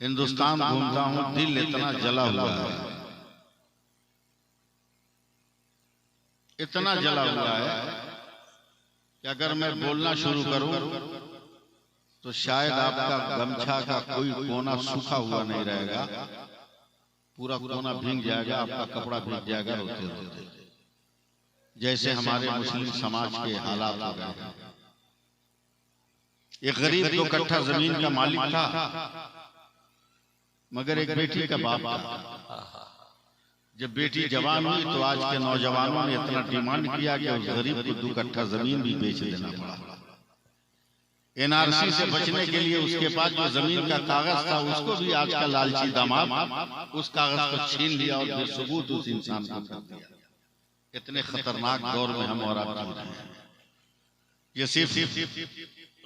हिंदुस्तान घूमता हूं, दिल इतना जला हुआ है, इतना जला हुआ है कि अगर मैं बोलना शुरू करूं तो शायद आपका गमछा का कोई कोना सूखा हुआ नहीं रहेगा, पूरा कोना भीग जाएगा, आपका कपड़ा भीग जाएगा रोते रोते, जैसे हमारे मुस्लिम समाज के हालात हो गए हैं। एक गरीब 2 कट्ठा जमीन का मालिक था, मगर एक बेटी का बाप था। जब बेटी जवान हुई तो आज के नौजवानों ने इतना डिमांड किया कि उस गरीब को 2 कट्ठा जमीन भी बेच देना पड़ा। एनआरसी से बचने के लिए उसके पास जो जमीन का कागज था उसको भी आज का लालची दामाद उस कागज को छीन लिया और बेसबूत उस इंसान को कर दिया। इतने खतरनाक दौर में हम और आप चल रहे हैं। ये सिर्फ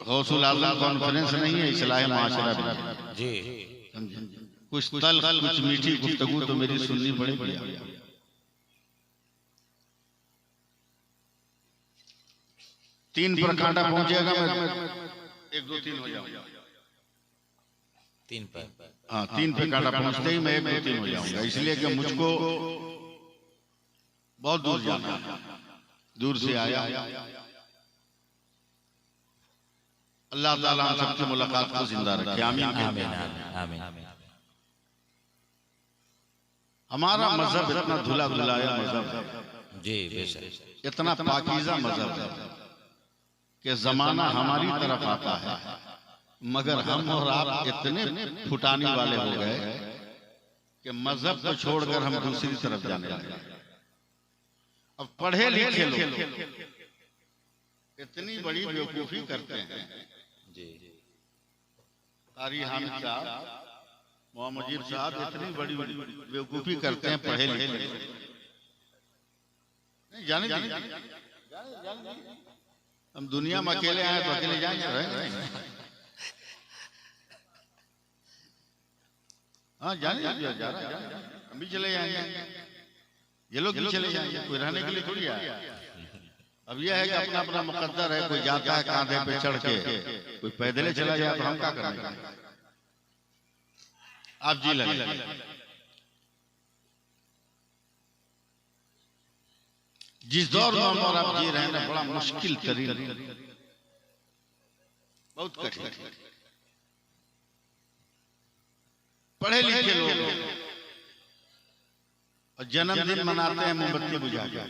गौसुल आजम कॉन्फ्रेंस नहीं है, इस्लाह माशरा भी जी। कुछ तल्ख कुछ मीठी गुफ्तगू तो मेरी सुननी पड़ेगी। 3 पर कांटा पहुंचेगा, मैं 1 2 3 हो जाऊंगा। 3 पर, हाँ 3 पे कांटा पहुंचते ही मैं 1 2 3 हो जाऊंगा, इसलिए कि मुझको बहुत दूर जाना है, दूर से आया। अल्लाह ताला हम सबकी मुलाकात को जिंदा रखे, आमीन आमीन। हमारा मजहब इतना धुला धुलाया मजहब जी, बेशक इतना पाकीज़ा मजहब है कि जमाना हमारी तरफ आता है, मगर हम और आप इतने फुटाने वाले हो गए कि मजहब को छोड़कर हम दूसरी तरफ जाने लगे। अब पढ़े लिखे लोग इतनी बड़ी बेवकूफी करते हैं जी। कारी हामिद साहब, मोहम्मद मुजीब साहब इतनी बड़ी बेवकूफी करते हैं पढ़े लिखे। नहीं जाने हम दुनिया में अकेले आए तो अकेले जाएंगे। हाँ जाने जा रहा, हम भी चले जाएंगे, ये लोग भी चले जाएंगे, कोई रहने के लिए थोड़ी आया। अब यह है कि अपना अपना मुकद्दर है, कोई जाता है कांधे पे चढ़ के, कोई पैदल चला जाए तो हम क्या करेंगे। आप जी लगे जिस दौर में हम और आप जी रहे हैं, बड़ा मुश्किल तरीन, बहुत कठिन। पढ़े लिखे लोग और जन्मदिन मनाते हैं मोमबत्ती बुझा के।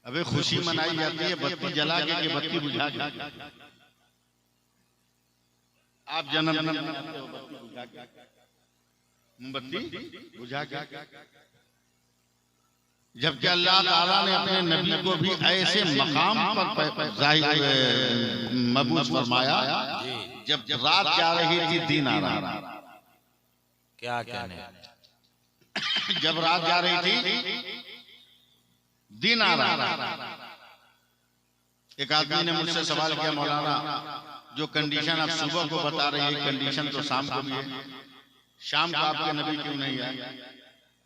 अबे खुशी मनाई जाती है बत्ती जला के बत्ती बुझा के। आप जन्मदिन मोमबत्ती बुझा के, जबकि अल्लाह ताला ने अपने नबी को भी ऐसे मकाम पर मबूस फरमाया जब रात जा रही थी दिन आ रहा। क्या कहने, जब रात जा रही थी दिन आ रहा। एक आदमी ने मुझसे सवाल किया, मौलाना जो कंडीशन आप सुबह को बता रहे हैं कंडीशन तो शाम को भी है, शाम को आपके नबी क्यों नहीं आए।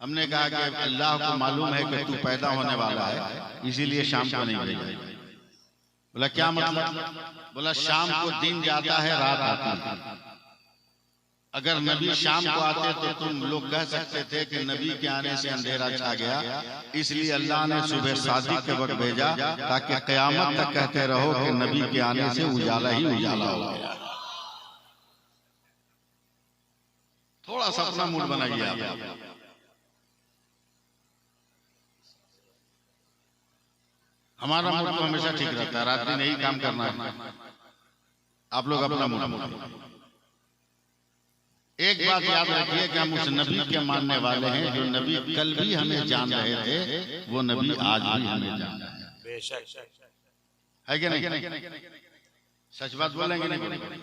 हमने कहा कि अल्लाह को मालूम है कि तू पैदा होने वाला है, इसीलिए शाम को नहीं भेजा। बोला क्या मतलब। बोला शाम को दिन जाता है रात आती है, अगर नबी शाम को आते तो तुम लोग कह सकते थे कि नबी के आने से अंधेरा छा गया, इसलिए अल्लाह ने सुबह सादिक के वक्त भेजा ताकि कयामत तक कहते रहो कि नबी के आने से उजाला ही उजाला हो गया। थोड़ा सा अपना मूड बनाइए आप। हमारा मूड तो हमेशा ठीक रहता है, रात दिन यही काम करना है। आप लोग अपना मूड। एक बात याद रखिए कि हम उस नबी के मानने वाले हैं जो नबी कल भी हमें जान रहे थे, वो नबी आज भी हमें जान रहे हैं। बेशक है कि नहीं, सच बात बोलेंगे नहीं।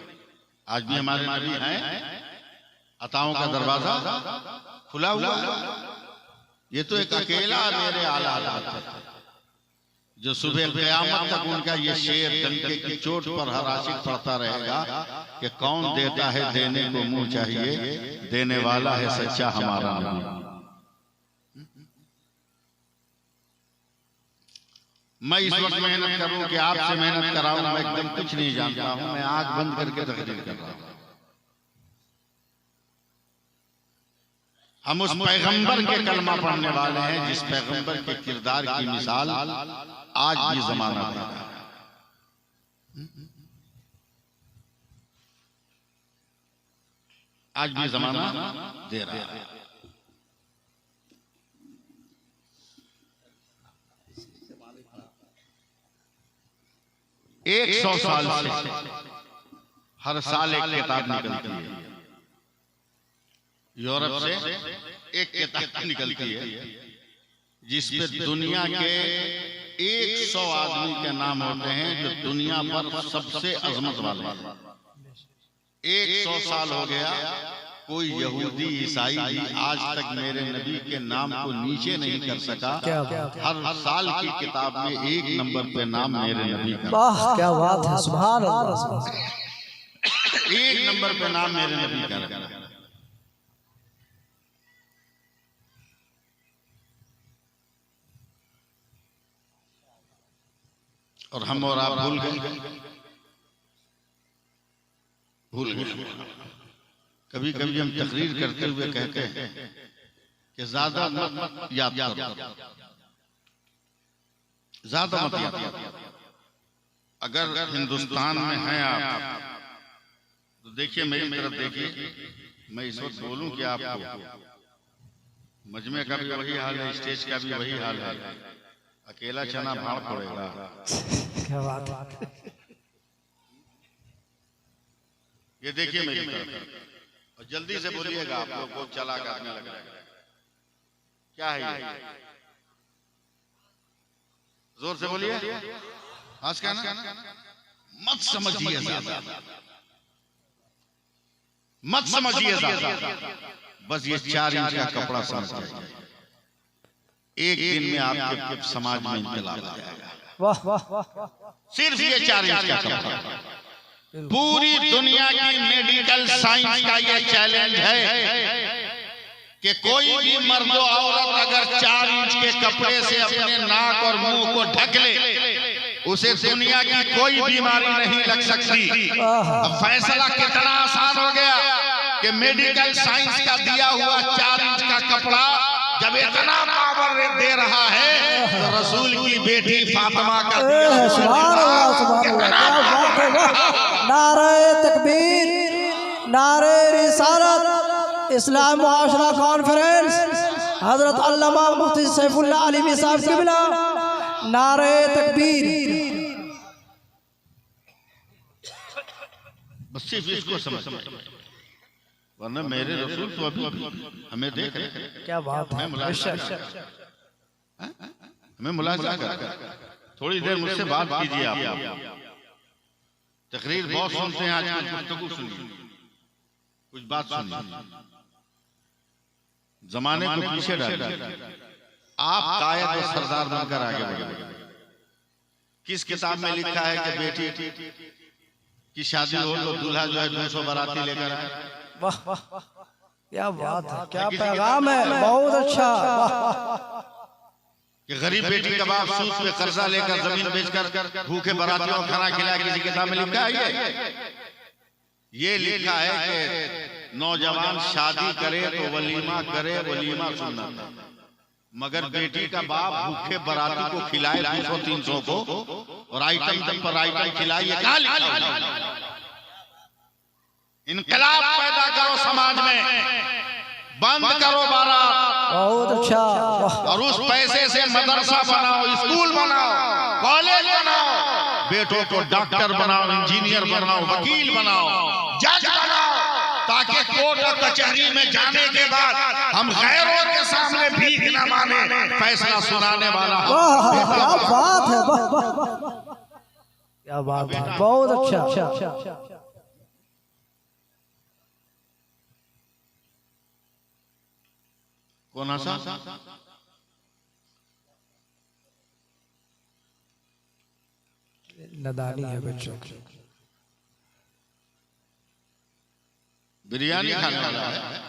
आज भी हमारे नबी हैं, अताओं का दरवाजा खुला हुआ। ये तो एक अकेला मेरे आला है जो सुबह क़यामत तक उनका ये शेर डंके की चोट पर हर आशिक पढ़ता रहेगा कि कौन देता है देने को मुंह चाहिए, देने वाला है सच्चा हमारा नबी। मैं इस वक्त मेहनत करूं कि आपसे मेहनत कराऊं, मैं एकदम कुछ नहीं जानता हूं, मैं आंख बंद करके तकरीर कर रहा हूं। हम उस पैगंबर के कलमा पढ़ने वाले हैं जिस पैगंबर के किरदार की मिसाल आज भी जमाना दे रहा है। आज भी जमाना दे रहा है। एक 100 साल से हर साल एक किताब निकलती है। यूरोप से एक किताब निकलती है जिसपे दुनिया के 100 आदमी के नाम होते हैं जो दुनिया पर सबसे अजमत वाले हैं। 100 साल हो गया, कोई यहूदी ईसाई भी आज तक मेरे नबी के नाम को नीचे नहीं कर सका। हर साल की किताब में 1 नंबर पे नाम मेरे नबी का। वाह क्या बात है, सुभान अल्लाह। 1 नंबर पे नाम मेरे नबी का। और हम और आप भूल गए। कभी कभी हम तकरीर करते हुए कहते हैं कि ज्यादा मत याद करो, ज्यादा मत याद करो। अगर हिंदुस्तान में हैं आप तो देखिए, मेरी तरफ देखिए। मैं इस वक्त बोलूं कि आपको मजमे का भी वही हाल है, स्टेज का भी वही हाल है। अकेला चना भाड़ पड़ेगा। क्या बात है। ये देखिए मेरी तरफ, और जल्दी से बोलिएगा। आप लोग बहुत चालाक आदमी लग रहा है। क्या है ये? जोर से बोलिए। आज क्या ना, मत समझिए ज्यादा, मत समझिए ज्यादा। बस ये 4 इंच का कपड़ा समझिए। एक दिन में आपके समाज में इंकलाब आ जाएगा। वाह वाह वाह। सिर्फ ये 4 इंच का कपड़ा। पूरी दुनिया की मेडिकल साइंस का ये चैलेंज है कि कोई भी मर्द औरत अगर 4 इंच के कपड़े से अपने नाक और मुंह को ढक ले, उसे दुनिया की कोई बीमारी नहीं लग सकती। अब फैसला कितना आसान हो गया कि मेडिकल साइंस का दिया हुआ 4 इंच का कपड़ा जब इतना पावर दे रहा है तो रसूल की बेटी फातिमा का नारे तकबीर, नारे रिसालत, इस्लाम मुआशरा कॉन्फ्रेंस, हजरत अल्लामा मुफ्ती सैफुल्लाह अलीमी साहब क़िबला, नारे तकबीर। बस सिर्फ इसको समझ, वरना मेरे रसूल तो अभी हमें देख रहे हैं। क्या बात है। हमें मुलाजा कर थोड़ी देर मुझसे बात कीजिए। आप तकरीर बहुत सुनते हैं, आज गुफ्तगू सुनिए, कुछ बात सुनिए, जमाने को पीछे डालिए। आप कायद और सरदार बनकर आगे बढ़िए। किस किताब में लिखा है कि बेटी की शादी हो तो दूल्हा जो है 200 बाराती लेकर आए? वाह वाह, क्या बात है, क्या पैगाम है, बहुत अच्छा। कि गरीब बेटी का बाप सूद पे कर्जा लेकर जमीन बेचकर भूखे बारातियों को खाना खिलाया, किसी किताब में लिखा है? ये लिखा है कि नौजवान शादी करे तो वलीमा करे, वलीमा सुन्नत है। मगर बेटी का बाप भूखे बाराती को खिलाए 200-300 को, और आइटम पर आइटम खिलाए, ये कहाँ लिखा है? इनकलाब पैदा करो समाज में, बंद करो बारात। बहुत अच्छा। और उस पैसे से मदरसा बनाओ, स्कूल बनाओ, कॉलेज बनाओ, बेटों को डॉक्टर बनाओ, इंजीनियर बनाओ, वकील बनाओ, जज बनाओ, ताकि कोर्ट और कचहरी में जाने के बाद हम गैरों के सामने भीख न मांगे, फैसला सुनाने वाला हो। क्या बात है, क्या बात है, बहुत अच्छा। कौन सा? नदानी है बच्चों की। बिरयानी खाने वाला है,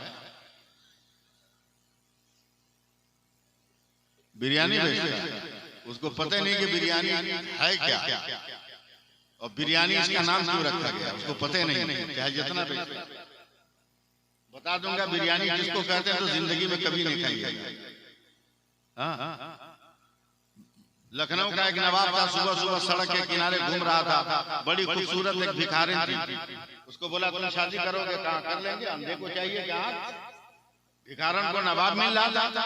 बिरयानी बेचता है, उसको पता नहीं कि बिरयानी है क्या, और बिरयानी इसका नाम क्यों रखा गया उसको पता नहीं, चाहे जितना बेचता। बता दूंगा बिरयानी जिसको कहते हैं तो जिंदगी में कभी नहीं खाई है। हाँ, लखनऊ का एक नवाब था, सुबह सुबह सड़क के किनारे घूम रहा था, बड़ी खूबसूरत एक भिखारिन थी। उसको बोला तुम शादी करोगे? कहाँ कर लेंगे, अंधे को चाहिए क्या? भिखारन को नवाब मिल रहा था,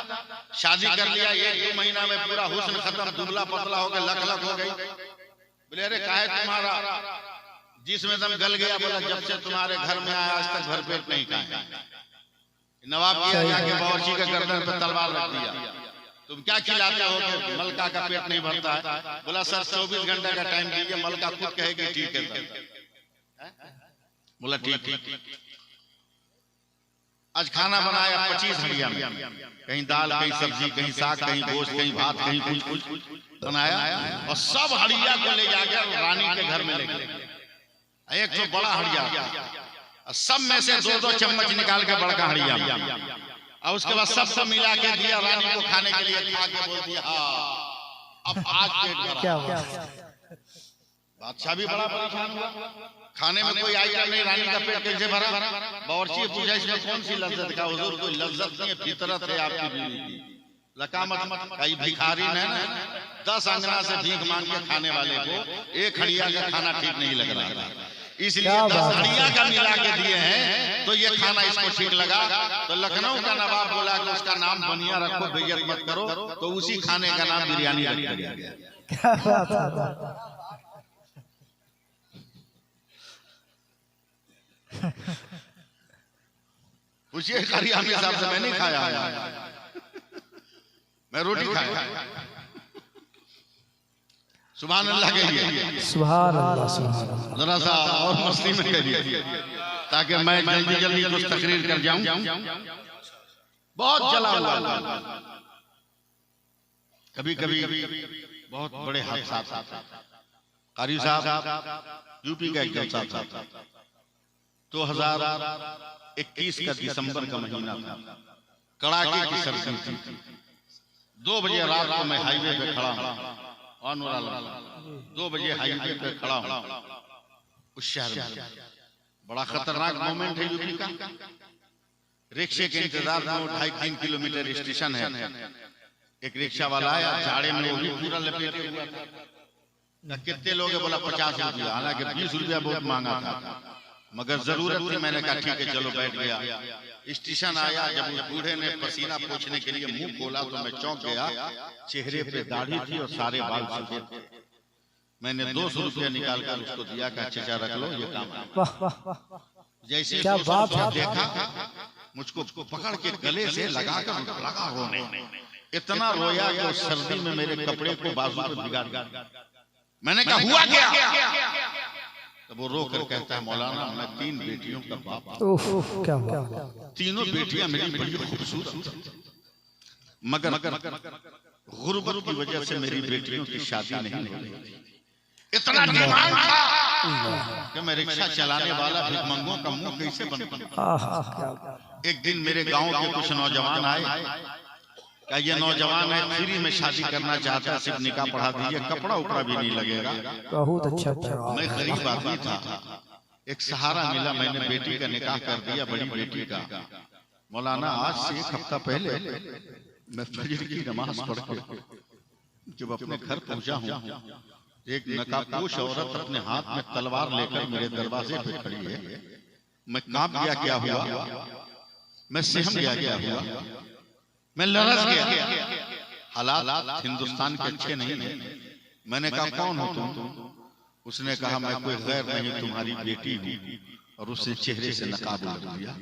शादी कर लिया। 1-2 महीना में पूरा हुस्न खत्म, दुबला पतला हो गया, लख लख हो गई। बोले अरे काहे तुम्हारा जिसमें दम गल गया? बोला जब से तुम्हारे घर में आया आज तक भर पेट नहीं खाया। नवाब किया जाके बावर्ची का गर्दन पर तलवार रख दिया। तुम क्या खिलाते हो कि मलका का पेट नहीं भरता है? बोला सर 24 घंटे का टाइम दीजिए, मलका खुद कहेगी ठीक है सर। बोला ठीक। आज खाना बनाया 25 हंडिया में, कहीं दाल, कहीं सब्जी, कहीं साग, कहीं गोश्त, कहीं भात, कहीं कुछ बनाया और सब हड़िया को ले जाकर रानी के घर में ले गए। एक तो बड़ा हड़िया, सब में से 2-2 चम्मच निकाल के बड़का हड़िया और उसके बाद सबको मिला के दिया रानी को खाने के लिए। खा के बोल दिया अब आज पेट भरा। बादशाह भी बड़ा परेशान हुआ, खाने में कोई आइटम नहीं, रानी का पेट कैसे भरा? बावर्ची पूछा इसमें कौन सी लज्जत का? हुजूर कोई लज्जत नहीं है, फितरत है आपकी बीवी की। लकामत कई भिखारी है ना, 10 अंगना से भीख मांग के खाने वाले को 1 हड़िया का खाना ठीक नहीं लग रहा था, इसलिए 10 हड़िया का मिला के दिए हैं तो ये खाना इसको ठीक लगा। तो लखनऊ का नवाब बोला कि उसका नाम बनिया रखो, बेइज्जत मत करो, तो उसी खाने का नाम बिरयानी रख दिया गया। पूछिए कारियामी साहब से, मैं नहीं खाया, मैं रोटी खाया। सुभान अल्लाह कहिए, सुभान अल्लाह। जरा सा और मस्ती में करिए ताकि मैं जल्दी जल्दी कुछ तकरीर कर जाऊं। बहुत जला हुआ, कभी कभी बहुत बड़े हादसा। कारी साहब यूपी का एक जलसा था, 2021 का दिसंबर का महीना था, कड़ाके की सर्दी थी। 2 बजे रात को मैं हाईवे पे खड़ा हूँ, 2 बजे हाईवे पे खड़ा हूँ उस शहर में। बड़ा खतरनाक मोमेंट है यूपी का। रिक्शे के इंतजार में 2.5-3 किलोमीटर स्टेशन है। एक रिक्शा वाला आया, जाड़े में वो भी पूरा लपेटे हुआ था। कितने लोग? बोला 50 रुपया, हालांकि 20 रुपया बहुत मांगा था, मगर जरूरत थी। मैंने कहा ठीक है चलो, बैठ गया। स्टेशन आया, जब उस बूढ़े ने पसीना पोंछने के लिए मुंह खोला तो मैं चौंक गया। चेहरे पे दाढ़ी थी और सारे बाल सफेद थे। मैंने 200 रुपया निकाल कर उसको दिया, कहा चाचा रख लो, ये काम। जैसे क्या बात है। देखा मुझको पकड़ के गले से लगाकर लगा रोने। इतना रोया कि उस सर्दी में मेरे कपड़े को बाजू पे बिगाड़ दिया। मैंने कहा हुआ क्या? तो वो रो कर कहता है मौलाना मैं 3 बेटियों का बाप हूं। क्या बात। तीनों बेटियां मेरी बड़ी खूबसूरत, मगर गुर्बत की वजह से मेरी बेटियों की शादी नहीं हो रही। इतना डिमांड था कि मैं रिक्शा चलाने वाला भिखमंगों का मुंह कैसे बनता। एक दिन मेरे गांव के कुछ नौजवान आए, क्या ये नौजवान है फ्री में शादी करना चाहता है, सिर्फ निकाह पढ़ा दीजिए, कपड़ा उपड़ा भी नहीं लगेगा। बहुत अच्छा। मैं गरीब आदमी था, एक सहारा मिला, मैंने बेटी का निकाह कर दिया, बड़ी बेटी का। मौलाना आज से 1 हफ्ता पहले मैं फजर की नमाज पढ़ के जब अपने घर पहुंचा हूं, एक नकाबपोश औरत अपने हाथ में तलवार लेकर मेरे दरवाजे पे खड़ी है। मैं कांप गया, क्या हुआ? मैं सहम गया, क्या हुआ? मैं लरस गया। हालात हिंदुस्तान के अच्छे नहीं है। मैंने कहा कौन हो तुम? उसने कहा मैं कोई गैर नहीं, तुम्हारी बेटी हूँ। और उसने चेहरे से नकाब उतार दिया।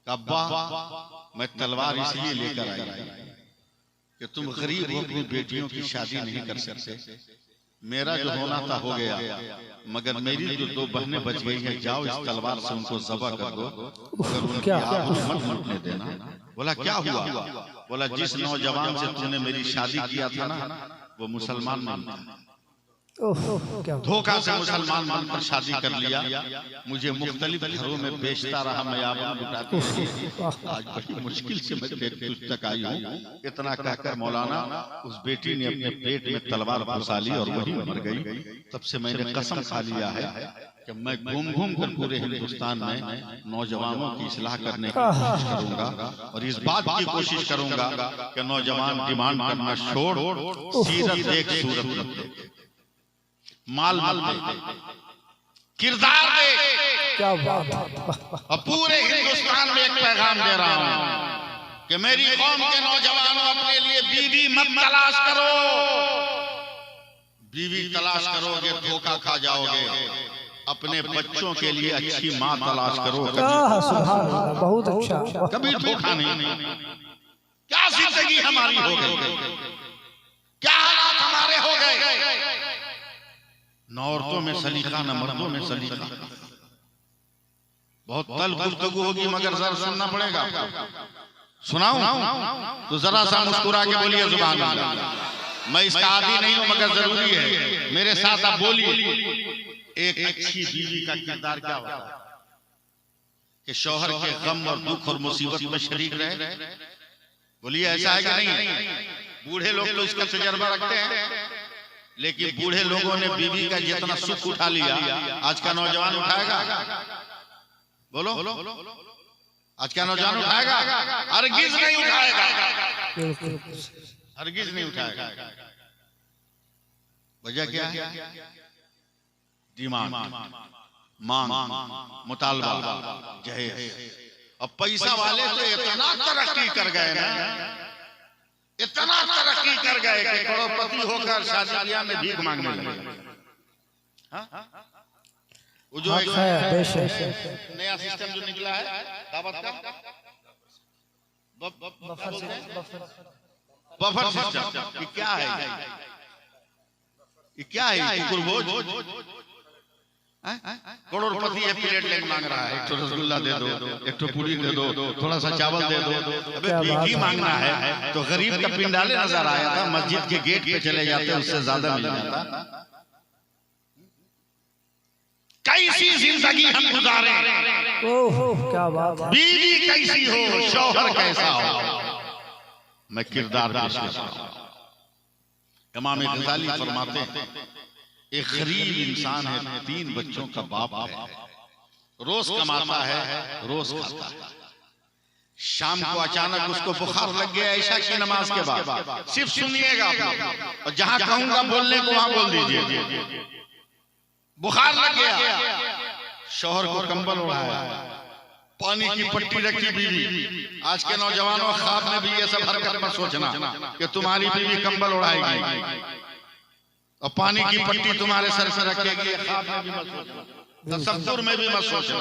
अब्बा मैं तलवार इसलिए लेकर आई कि तुम गरीब हो, अपनी बेटियों की शादी नहीं कर सकते। मेरा जो होना था हो गया, मगर मेरी जो 2 बहनें बच गई हैं, जाओ इस तलवार से उनको ज़बह कर दो, मगर उनकी आबरू मत लूटने देना। बोला क्या हुआ? बोला जिस नौजवान से तूने मेरी शादी किया था ना, वो मुसलमान नहीं था। धोखा से मुसलमान बनकर शादी कर लिया। मुझे मुख्तलिफ घरों में बेचता रहा, मैं आबरू लुटाती रही। आज बड़ी मुश्किल से मैं तुझ तक आई हूँ। इतना कहकर मौलाना उस बेटी ने अपने पेट में तलवार घुसा ली और वहीं मर गई। तब से मैंने कसम खा लिया है कि मैं घूम घूम कर पूरे हिंदुस्तान में नौजवानों की इस्लाह करने की कोशिश करूंगा और इस बात की कोशिश करूंगा कि नौजवान डिमांड करना छोड़, सीरत देख सूरत मत देख, माल मत दे, किरदार दे। क्या बात है। और पूरे हिंदुस्तान में एक पैगाम दे रहा हूं कि मेरी कौम के नौजवानों, अपने लिए बीवी मत तलाश करो। बीवी तलाश करोगे धोखा खा जाओगे। अपने बच्चों के लिए अच्छी माँ तलाश करो। सुभान अल्लाह, बहुत अच्छा। कभी धोखा नहीं। क्या जिंदगी हमारी हो गई, क्या हालात हमारे हो गए। न औरतों में सलीका, न मर्दों में सलीका। बहुत तल गुफ्तगू होगी, मगर जरा सुनना पड़ेगा। सुनाऊं तो जरा सा मुस्कुरा के बोलिए सुभान अल्लाह। मैं इसका आदी नहीं हूं, मगर जरूरी है। मेरे साथ आप बोलिए, एक अच्छी बीवी का किरदार क्या होता है कि शौहर के गम और दुख और मुसीबत में शरीक रहे। बोलिए ऐसा है कि नहीं। बूढ़े लोग तो इसका तजर्बा रखते हैं, लेकिन बूढ़े लोगों ने बीवी का जितना सुख उठा लिया, आज का नौजवान उठाएगा? बोलो, आज का नौजवान उठाएगा? हरगिज नहीं उठाएगा, हरगिज नहीं उठाएगा। वजह क्या है? डिमांड, मांग, मुतालबा, जहेज। अब पैसा वाले तो इतना तरक्की कर गए ना, इतना तरक्की कर गए कि करोड़पति होकर शादी ब्याह में भीख मांगने लगे। वो जो एक नया सिस्टम जो निकला है दावत का, बफर सिस्टम, ये क्या है? ये क्या है? करोड़पति है, प्लेट लेके मांग रहा है, एक तो रसगुल्ला दे दो, एक तो पूरी दे दो, थोड़ा सा चावल दे दो। अबे भीख ही मांगना है तो गरीब का पिंडाले नजर आया था, मस्जिद के गेट पे चले जाते, उससे ज्यादा मिल जाता। कैसी जिंदगी हम गुजारे। ओह क्या बात है। बीवी कैसी हो, शौहर कैसा हो, मैं किरदार पेश करता हूं। इमाम गज़ाली फरमाते हैं, एक गरीब इंसान है, 3 बच्चों का बाप है, रोज कमाता है, रोज खाता है। शाम को अचानक उसको बुखार लग गया ईशा की नमाज के बाद। सिर्फ सुनिएगा और जहां कहूंगा बोलने को वहां बोल दीजिए। बुखार लग गया, शौहर को कंबल ओढ़ाया, पानी की पट्टी रखी बीवी। आज के नौजवानों, ख्वाब में भी ये सब हरकत मत सोचना कि तुम्हारी बीवी कंबल ओढ़ाएगी और पानी की पट्टी तुम्हारे सर से रखेगी। ख्वाब में भी मत सोचना, तसव्वुर में भी मत सोचना।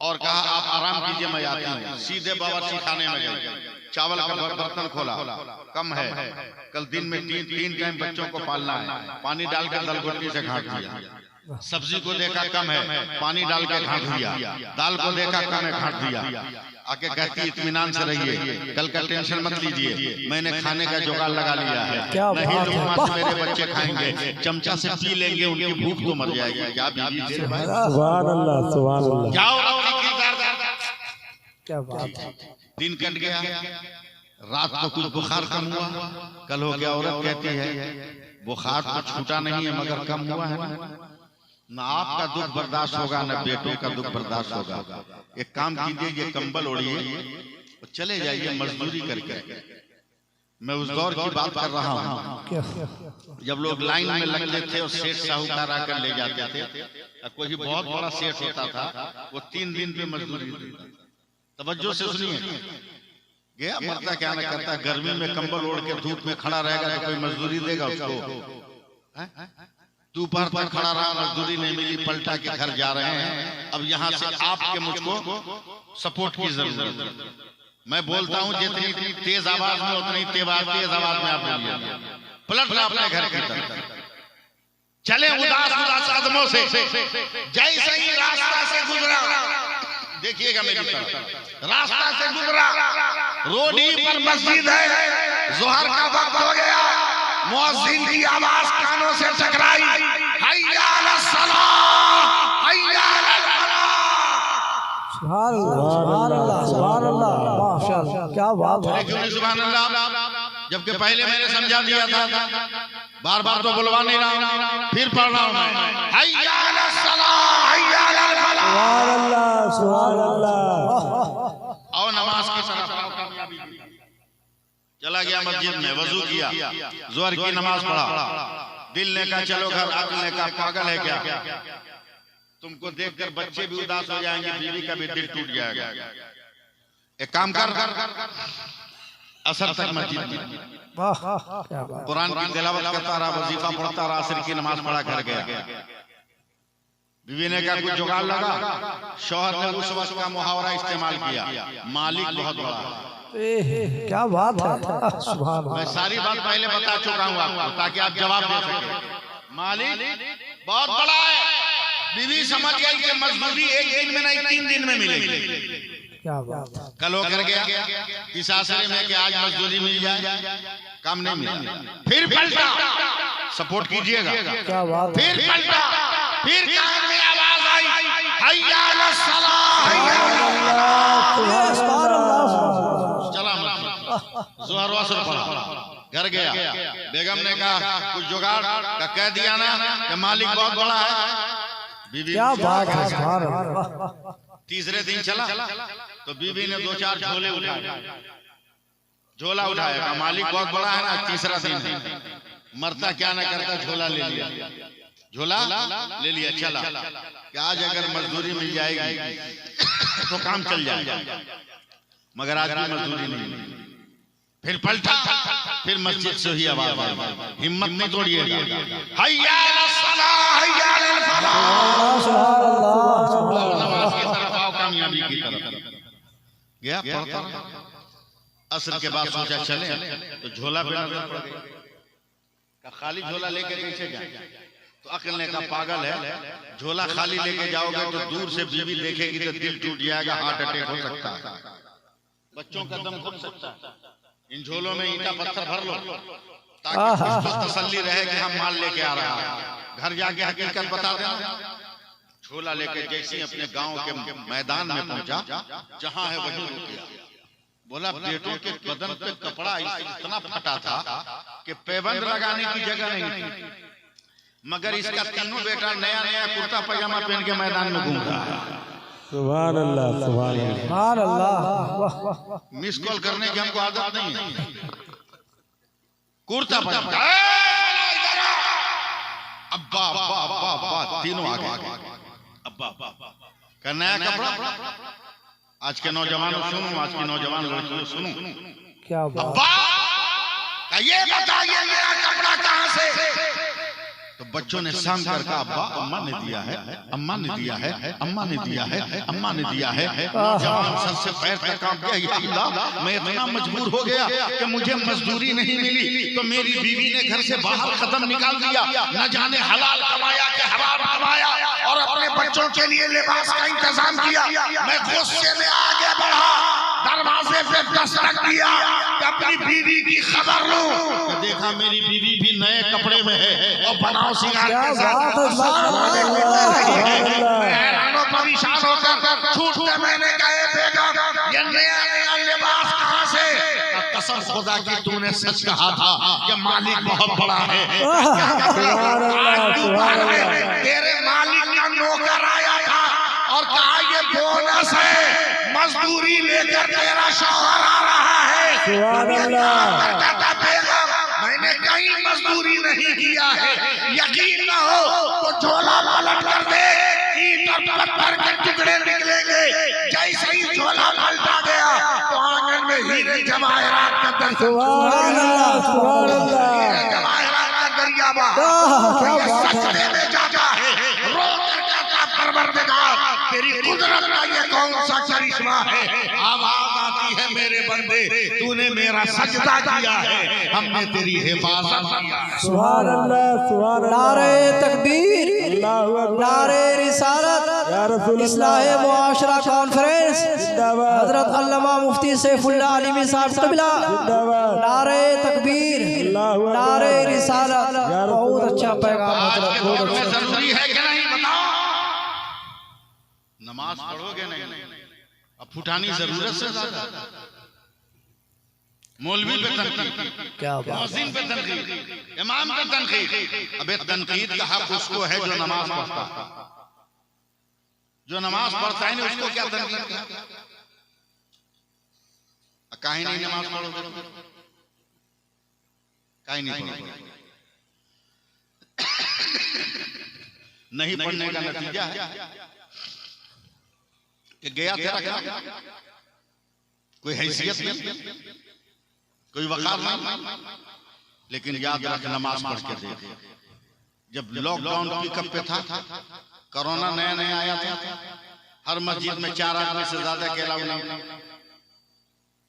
और कहा आप आराम कीजिए, मैं आती हूँ। सीधे बावर्ची खाने में गए, चावल का बर्तन खोला, कम है, कल दिन में 3 टाइम बच्चों को पालना है, पानी डालकर दलघोटनी से घाट दिया। सब्जी को देखा कम है, पानी डाल के घाट दिया। दाल को देखा कम है, घाट दिया। आके कहती इत्मीनान से रहिए, कल का टेंशन मत लीजिए, मैंने खाने का जुगाड़ लगा लिया है। नहीं लुकमा से मेरे बच्चे खाएंगे, चमचा से पी लेंगे, उनकी भूख तो मर जाएगी। क्या बीवी, सुभान अल्लाह, सुभान अल्लाह। जाओ, क्या बात है। दिन कट गया, रात को कुछ बुखार कम हुआ। कल हो गया, औरत कहती है बुखार तो छूटा नहीं है मगर कम हुआ है। ना आपका दुख बर्दाश्त होगा, ना बेटों का दुख बर्दाश्त होगा। एक काम कीजिए, ये कंबल ओढ़िए और चले जाइए मजदूरी करके। मैं उस दौर की बात कर रहा हूँ जब लोग लाइन में लगते थे और सेठ साहूकार आकर ले जाते थे। कोई बहुत बड़ा सेठ होता था, वो 3 दिन पे मजदूरी देता। तवज्जो से सुनिए, गया मरता क्या ना करता, गर्मी में कंबल ओढ़ के धूप में खड़ा रहेगा तो कोई मजदूरी देगा उसको? दोपहर तक खड़ा रहा, मजदूरी नहीं मिली, पलटा के घर जा रहे हैं। अब यहाँ से आपके मुझको सपोर्ट की जरूरत है। मैं बोलता हूँ जितनी तेज आवाज में उतनी तेज आवाज में आप बोलिए। पलटना अपने घर की तरफ, चले उदास कदमों से, जैसे ही रास्ता से गुजरा, देखिएगा मेरी तरफ, रास्ता से गुजरा, रोड ही पर मस्जिद है, जोहर का वक्त हो गया, मुअज्जिन की आवाज कानों से टकराई, हैया अलस सलाह, हैया अलल फलाह। सुभान अल्लाह, सुभान अल्लाह, माशाअल्लाह, क्या बात है। क्यों नहीं सुभान अल्लाह? जबकि पहले मैंने समझा दिया था बार बार तो बुलवा नहीं रहा हूं, फिर पढ़ रहा हूं मैं। हैया अलस सलाह हैया अलल फलाह। सुभान अल्लाह सुभान अल्लाह। आओ नमाज की तरफ आओ, कामयाबी की। चला गया मस्जिद में, वजू किया, जोहर की नमाज पढ़ा। दिल ने कहा चलो घर, अक्ल ने कहा पागल है क्या, तुमको देखकर बच्चे भी उदास हो जाएंगे, बीवी का भी दिल टूट जाएगा। एक काम कर, असर तक मस्जिद में कुरान की तिलावत करता रहा, वजीफा पढ़ता रहा, असर की नमाज पढ़ा कर गया। बीवी ने कहा कुछ जुगाड़ लगा। शौहर ने उस वक्त का मुहावरा इस्तेमाल किया, मालिक बहुत बड़ा है। क्या बात है, सुभान मैं सारी बात पहले बता चुका हूँ आपको, ताकि आप जवाब दे सके। मालिक बहुत बड़ा है। बीवी समझ गई कि मजदूरी एक दिन में नहीं 3 दिन में मिलेगी। क्या बात है। कल वो कर गया इस आशय में कि आज मजदूरी मिल जाए, काम नहीं मिला। फिर पलटा, सपोर्ट कीजिएगा। क्या बात है। फिर पलटा, फिर कान में आवाज आई, हैया अलस सलाह हैया अलल फलाह। चला जोहर असर पढ़ा, घर गया। बेगम ने कहा कुछ जुगाड़ का कह दिया ना कि मालिक बहुत बड़ा है। बीवी क्या बात है, सुभान अल्लाह। तीसरे दिन चला तो बीवी ने 2-4 झोले उठाए, झोला उठाया, कहा मालिक बहुत बड़ा है ना। तीसरा दिन है, मरता क्या ना करता, झोला ले लिया, झोला ले लिया। चला कि आज अगर मजदूरी मिल जाएगी तो काम चल जाएगा, मगर आज भी मजदूरी नहीं मिली। फिर पलटा, फिर मस्जिद से ही आवाज आई, हिम्मत नहीं तोड़िएगा, हैया अलस सलाह हैया अलल फलाह। नमाज की तरफ आओ, कामयाबी की तरफ। गया पढ़ता, असर के बाद सोचा चले तो झोला पे नजर पड़ गई, खाली झोला लेके कैसे जाए। तो अक्ल ने कहा पागल है, झोला खाली लेके जाओगे तो दूर से बीवी देखेगी तो दिल टूट जाएगा, हार्ट अटैक हो सकता है, बच्चों का दम घुट सकता है। इन झोलों में ईंटा पत्थर भर लो ताकि उसको तसल्ली रहे कि हम माल लेके आ रहा है। घर जाके हकीकत बता देना। झोला लेके जैसे अपने गांव के मैदान में पहुंचा, जहां है वहीं रुक गया। बोला बेटों के बदन पे कपड़ा इतना फटा था कि पैबंद लगाने की जगह नहीं थी, मगर इसका तीनों बेटा नया नया कुर्ता पजामा पहन के मैदान में घूम रहा है। सुभान अल्लाह सुभान अल्लाह। मिस कॉल करने की हमको आदत नहीं है। कुर्ता पजामा, अब्बा अब्बा अब्बा अब्बा, तीनों आ गए। अब्बा का नया कपड़ा। आज के नौजवानों सुनो, आज की नौजवान लड़कियों सुनो, क्या बात। अब्बा ये बताइए मेरा कपड़ा कहाँ से। तो बच्चों ने शाम कर कहा अब्बा अम्मा ने दिया है, अम्मा ने दिया है, अम्मा ने दिया है, अम्मा ने दिया है। नौजवान सर से पैर तक कांप गया, या अल्लाह मैं इतना मजबूर हो गया कि मुझे मजदूरी नहीं मिली तो मेरी बीवी ने घर से बाहर कदम निकाल दिया, न जाने हलाल कमाया कि हराम कमाया, और अपने बच्चों के लिए लिबास का इंतजाम किया। मैं गुस्से में आगे बढ़ा, दरवाजे पे दस्तक दिया कि अपनी बीवी की खबर लूं। देखा मेरी बीवी भी नए कपड़े में है और बनाओ सिंगार के साथ। हैरानो परेशान होकर छूटते मैंने कहा बेगम ये नया नया लिबास कहाँ से। कसम खुदा की तूने सच कहा था कि मालिक बहुत बड़ा है। तेरे मालिक का नौकर आया था और कहा ये बोनस है, मजदूरी लेकर तेरा शौहर आ रहा है। मैंने कहीं मजदूरी नहीं किया है, यकीन न हो तो झोला पलट कर दे, ईंट और पत्थर के टुकड़े निकलेंगे। जैसे ही झोला पलटा गया तो आंगन में हीरे जवाहरात का दर्शन, जवाहरात का दरिया सजदे में जाता है, रो कर जाता परवरदिगार तेरी कुदरत का ये कौन सा करिश्मा है। आवाज आती है मेरे बंदे तूने मेरा सजदा किया है, हमने तेरी हिफाजत किया है। सुभान अल्लाह सुभान अल्लाह। नारे तकबीर, नारे रिसालत, इस्लाह मुआशरा कॉन्फ्रेंस, हजरत अल्लामा मुफ्ती सैफुल्लाह अलीमी साहब कबिला, नारे तकबीर, नारे रिसालत। बहुत अच्छा पैगाम हजरत, बहुत अच्छा। जरूरी है कि नहीं बताओ। नमाज पढ़ोगे नहीं, अब फुटानी जरूरत से ज्यादा। मौलवी पे तनकीद, क्या बात, मुअज्जिन पे तनकीद, इमाम पे तनकीद। अबे तनकीद का हक उसको है जो नमाज पढ़ता है। जो नमाज पढ़ता है ना उसको क्या तनकीद का? काहे नहीं नमाज पढ़ोगे? काहे नहीं पढ़ोगे? नहीं पढ़ने का नतीजा है कि गया तेरा क्या, कोई हैसियत नहीं, कोई वकार नहीं। लेकिन याद रख, नमाज पढ़ के देख। जब लॉकडाउन पिकअप पे था, कोरोना नया नया आया था, हर मस्जिद में 4 आदमी से ज्यादा के अलाउ नहीं।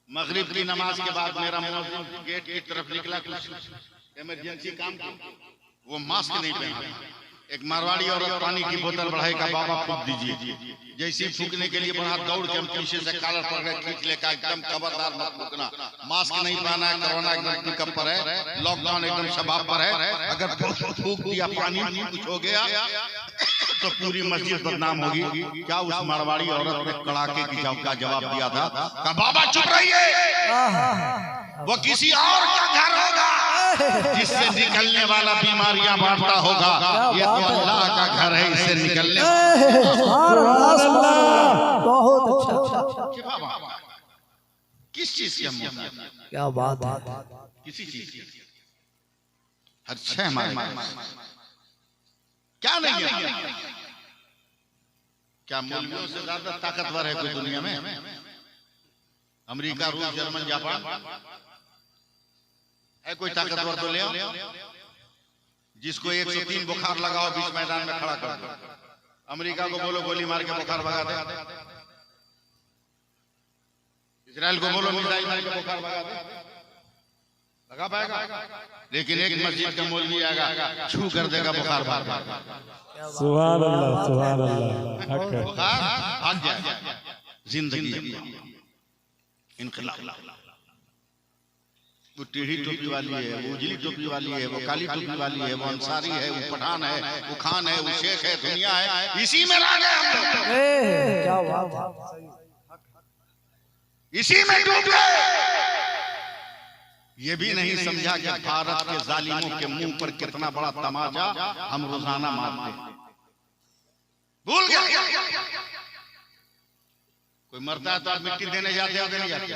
मगरिब की नमाज के बाद मेरा मुअज्जिन गेट की तरफ निकला, कुछ इमरजेंसी काम था, वो मास्क नहीं पहना। एक मारवाड़ी औरत पानी की बोतल बढ़ाई का, बाबा फूक दीजिए। जैसे फूकने के लिए बढ़ा, दौड़ के हम पीछे से कॉलर पकड़ के खींच लेकर एकदम खबरदार मत फूकना, मास्क नहीं पहना है, कोरोना एकदम पिकअप पर है, लॉकडाउन एकदम शबाब पर है। अगर फूक दिया पानी कुछ हो गया तो पूरी मस्जिद बदनाम होगी। क्या उस मारवाड़ी औरत ने कड़ाके की जवाब दिया था? बाबा चुप रहिए, वो किसी और का घर होगा जिससे निकलने वाला बीमारियां बांटता होगा, ये तो अल्लाह का घर है, इससे निकलने बहुत अच्छा। किस चीज की हम, क्या बात है, किसी चीज की अच्छा हमारे क्या नहीं है? क्या मौलवियों से ज्यादा ताकतवर है कोई दुनिया में? अमेरिका, रूस, जर्मन, जापान है कोई ताकतवर तो ले आओ, जिसको 103 बुखार लगाओ बीच मैदान में खड़ा कर दो। अमेरिका को बोलो गोली मार के बुखार भगा दे, इजराइल को बोलो मिसाइल मार के बुखार भगा दे, लगा पाएगा? लेकिन एक मस्जिद का मौलवी आएगा, छू कर देगा, बुखार भाग जाएगा। सुभान अल्लाह, सुभान अल्लाह, बुखार भाग जाएगा। जिंदगी इनकलाब। वो टेढ़ी टोपी वाली है, वो उजली टोपी वाली है, वो काली टोपी वाली है, वो अंसारी है, वो पठान है, वो खान है, वो शेख है, दुनिया है, इसी में रह गए हम लोग। क्या बात है, इसी में डूब गए। ये भी नहीं समझा कि भारत के जालिमों के मुंह पर कितना बड़ा तमाचा हम रोजाना मारते हैं। भूल गया? कोई मरता है तो आप मिट्टी देने जाते हो कि नहीं जाते?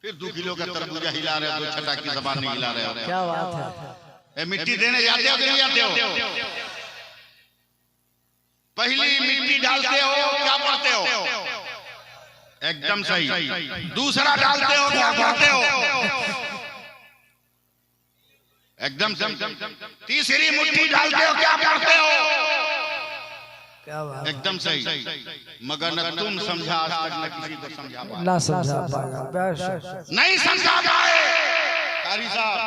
फिर 2 किलो का तरबूजा हिला रहे हो, 2 छटा की जबान नहीं हिला रहे हो। क्या बात है, मिट्टी देने जाते हो कि नहीं जाते हो? पहली मिट्टी डालते हो क्या पढ़ते हो? एकदम सही। दूसरा डालते हो क्या पढ़ते हो? एकदम सही। तीसरी मुट्ठी डालते हो क्या पढ़ते हो? क्या बात, एकदम सही। मगर न तुम समझा आज तक, न किसी को समझा पाए, ना समझा पाया, नहीं समझा पाए। कारी साहब,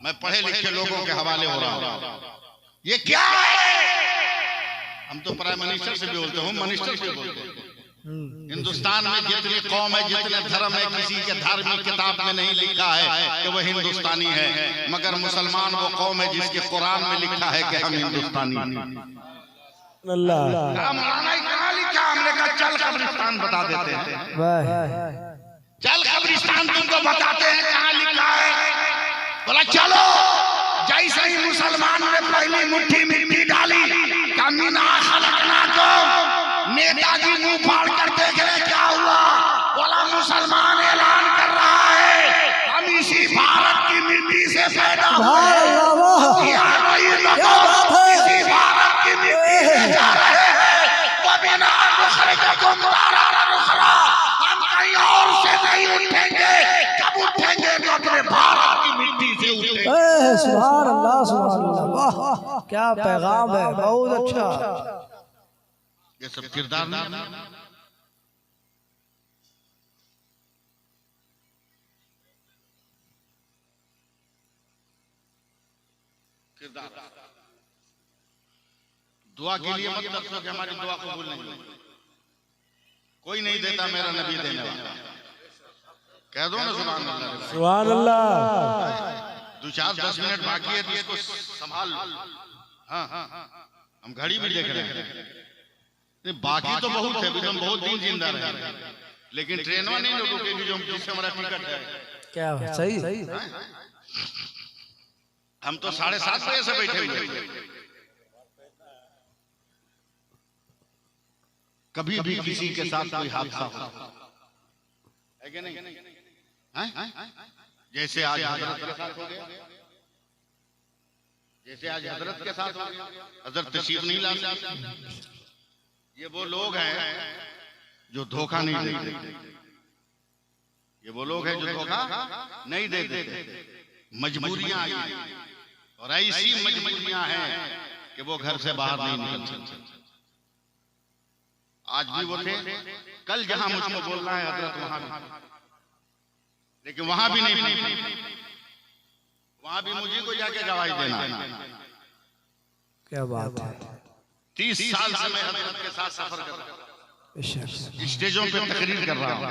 मैं पढ़े लिखे लोगों के हवाले हो रहा हूं। ये क्या है? हम तो प्राइम मिनिस्टर से भी बोलते, होम मिनिस्टर से भी बोलते हैं। हिंदुस्तान में जितनी कौम है, जितने धर्म है, किसी के धार्मिक किताब में नहीं लिखा है कि वह हिंदुस्तानी है, मगर मुसलमान वो कौम है जिसके कुरान में लिखा है कि हम हिंदुस्तानी हैं। मौलाना कहाँ लिखा? हमने कहा चल कब्रिस्तान बता देते हैं। चल कब्रिस्तान तुमको बताते हैं कहाँ लिखा है। बोला चलो। जैसे ही मुसलमान ने पहली मुट्ठी मिट्टी डाली, कमीना खलकना को नेताजी मुंह फाड़ कर देख रहे क्या हुआ। बोला मुसलमान ऐलान कर रहा है हम इसी भारत की मिट्टी से पैदा हुए, इसी भारत की मिट्टी से जा रहे हैं। हम कहीं और से नहीं उठेंगे, जब उठेंगे तो अपने भारत की मिट्टी से उठेंगे। सुभान अल्लाह, सुभान अल्लाह, वाह क्या पैगाम है, बहुत अच्छा। ये सब किरदार नहीं, किरदार। दुआ के लिए मत रखो कि हमारी दुआ कबूल नहीं होगी। कोई नहीं देता, मेरा नबी देने वाला। कह दो ना सुभान अल्लाह, सुभान अल्लाह। 2-4-10 मिनट बाकी है तो इसको संभाल लो। हाँ, हम घड़ी भी देख रहे हैं। बाकी तो बहुत है, हम बहुत दिन जिंदा रहे, लेकिन ट्रेन में नहीं रुकेगी जो जिससे हमारा टिकट है। क्या सही हम तो 7:30 बजे से बैठे हुए थे। कभी भी किसी के साथ कोई हादसा हो है कि नहीं? जैसे आज हजरत के साथ हो गया, जैसे आज हजरत के साथ हो गया। हजरत तशरीफ नहीं ला सकते। ये वो लोग हैं जो धोखा नहीं देते। ये वो लोग हैं जो धोखा नहीं देते। मजबूरियां आई और ऐसी मजबूरियां हैं कि वो घर से बाहर नहीं निकल सकते। आज भी वो थे, कल जहां मुझको बोलना है हजरत वहां भी, लेकिन वहां भी नहीं, वहां भी मुझे को जाके गवाही देना है। क्या बात है। 30 साल से मैं हजरत के साथ सफर कर रहा हूं, स्टेजों पे तकरीर कर रहा हूं।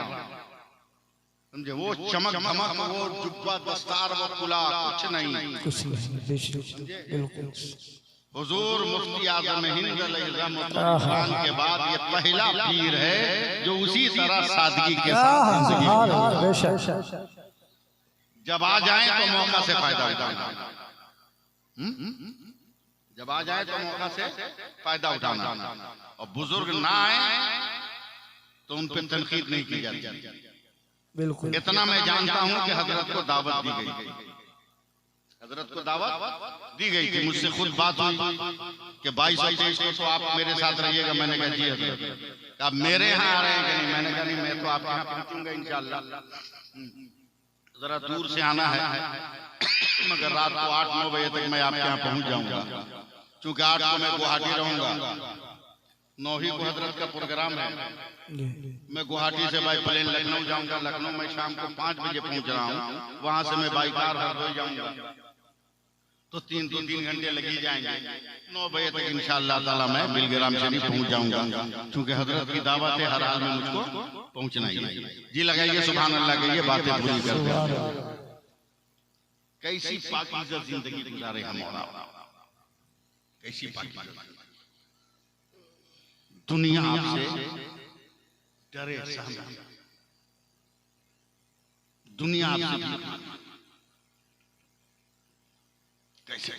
समझे? वो चमक धमक, वो जुब्बा दस्तार, वो कुला, कुछ नहीं। हुजूर मुफ्ती आज़म हिंद अलैहिर्रहमतुल्लाह के बाद ये पहला पीर है जो उसी तरह सादगी के साथ जिंदगी जी। जब आ जाए तो मौका से फायदा उठाना। जब आ जाए तो मौका से फायदा उठाना, और बुजुर्ग ना आए तो उन पर तनकीद नहीं की जाती। बिल्कुल। इतना मैं जानता हूं कि हजरत को दावत दी गई, हजरत को दावत दी गई थी। मुझसे खुद बात हुई कि 22-23 को तो आप मेरे साथ रहिएगा। मैंने कहा जी हजरत। आप मेरे यहाँ आ रहे हैं कि नहीं? मैंने कहा नहीं, मैं तो आपके यहाँ पहुंचूंगा इंशाअल्लाह। जरा दूर से आना है, मगर रात को 8-9 बजे तक मैं आपके यहाँ पहुंच जाऊंगा, क्योंकि 8 को मैं गुवाहाटी रहूंगा। 9 ही को हजरत का प्रोग्राम है। मैं गुवाहाटी से बाई प्लेन लखनऊ जाऊंगा। लखनऊ में शाम को 5 बजे पहुंच रहा हूँ। वहां से मैं बाई कार हरदोई जाऊंगा, तो 3 घंटे लगी जाएंगे। 9 बजे तक इंशाअल्लाह ताला मैं बिलग्राम शरीफ पहुंच जाऊंगा, क्योंकि हजरत की दावत है, हर हाल में मुझको पहुंचना ही है। जी लगाइए सुभान अल्लाह के, ये बातें पूरी करते हैं। कैसी पाकीज़ा जिंदगी गुजारे हम, कैसी पाकीज़ा। दुनिया आपसे डरे, दुनिया आपसे कैसे?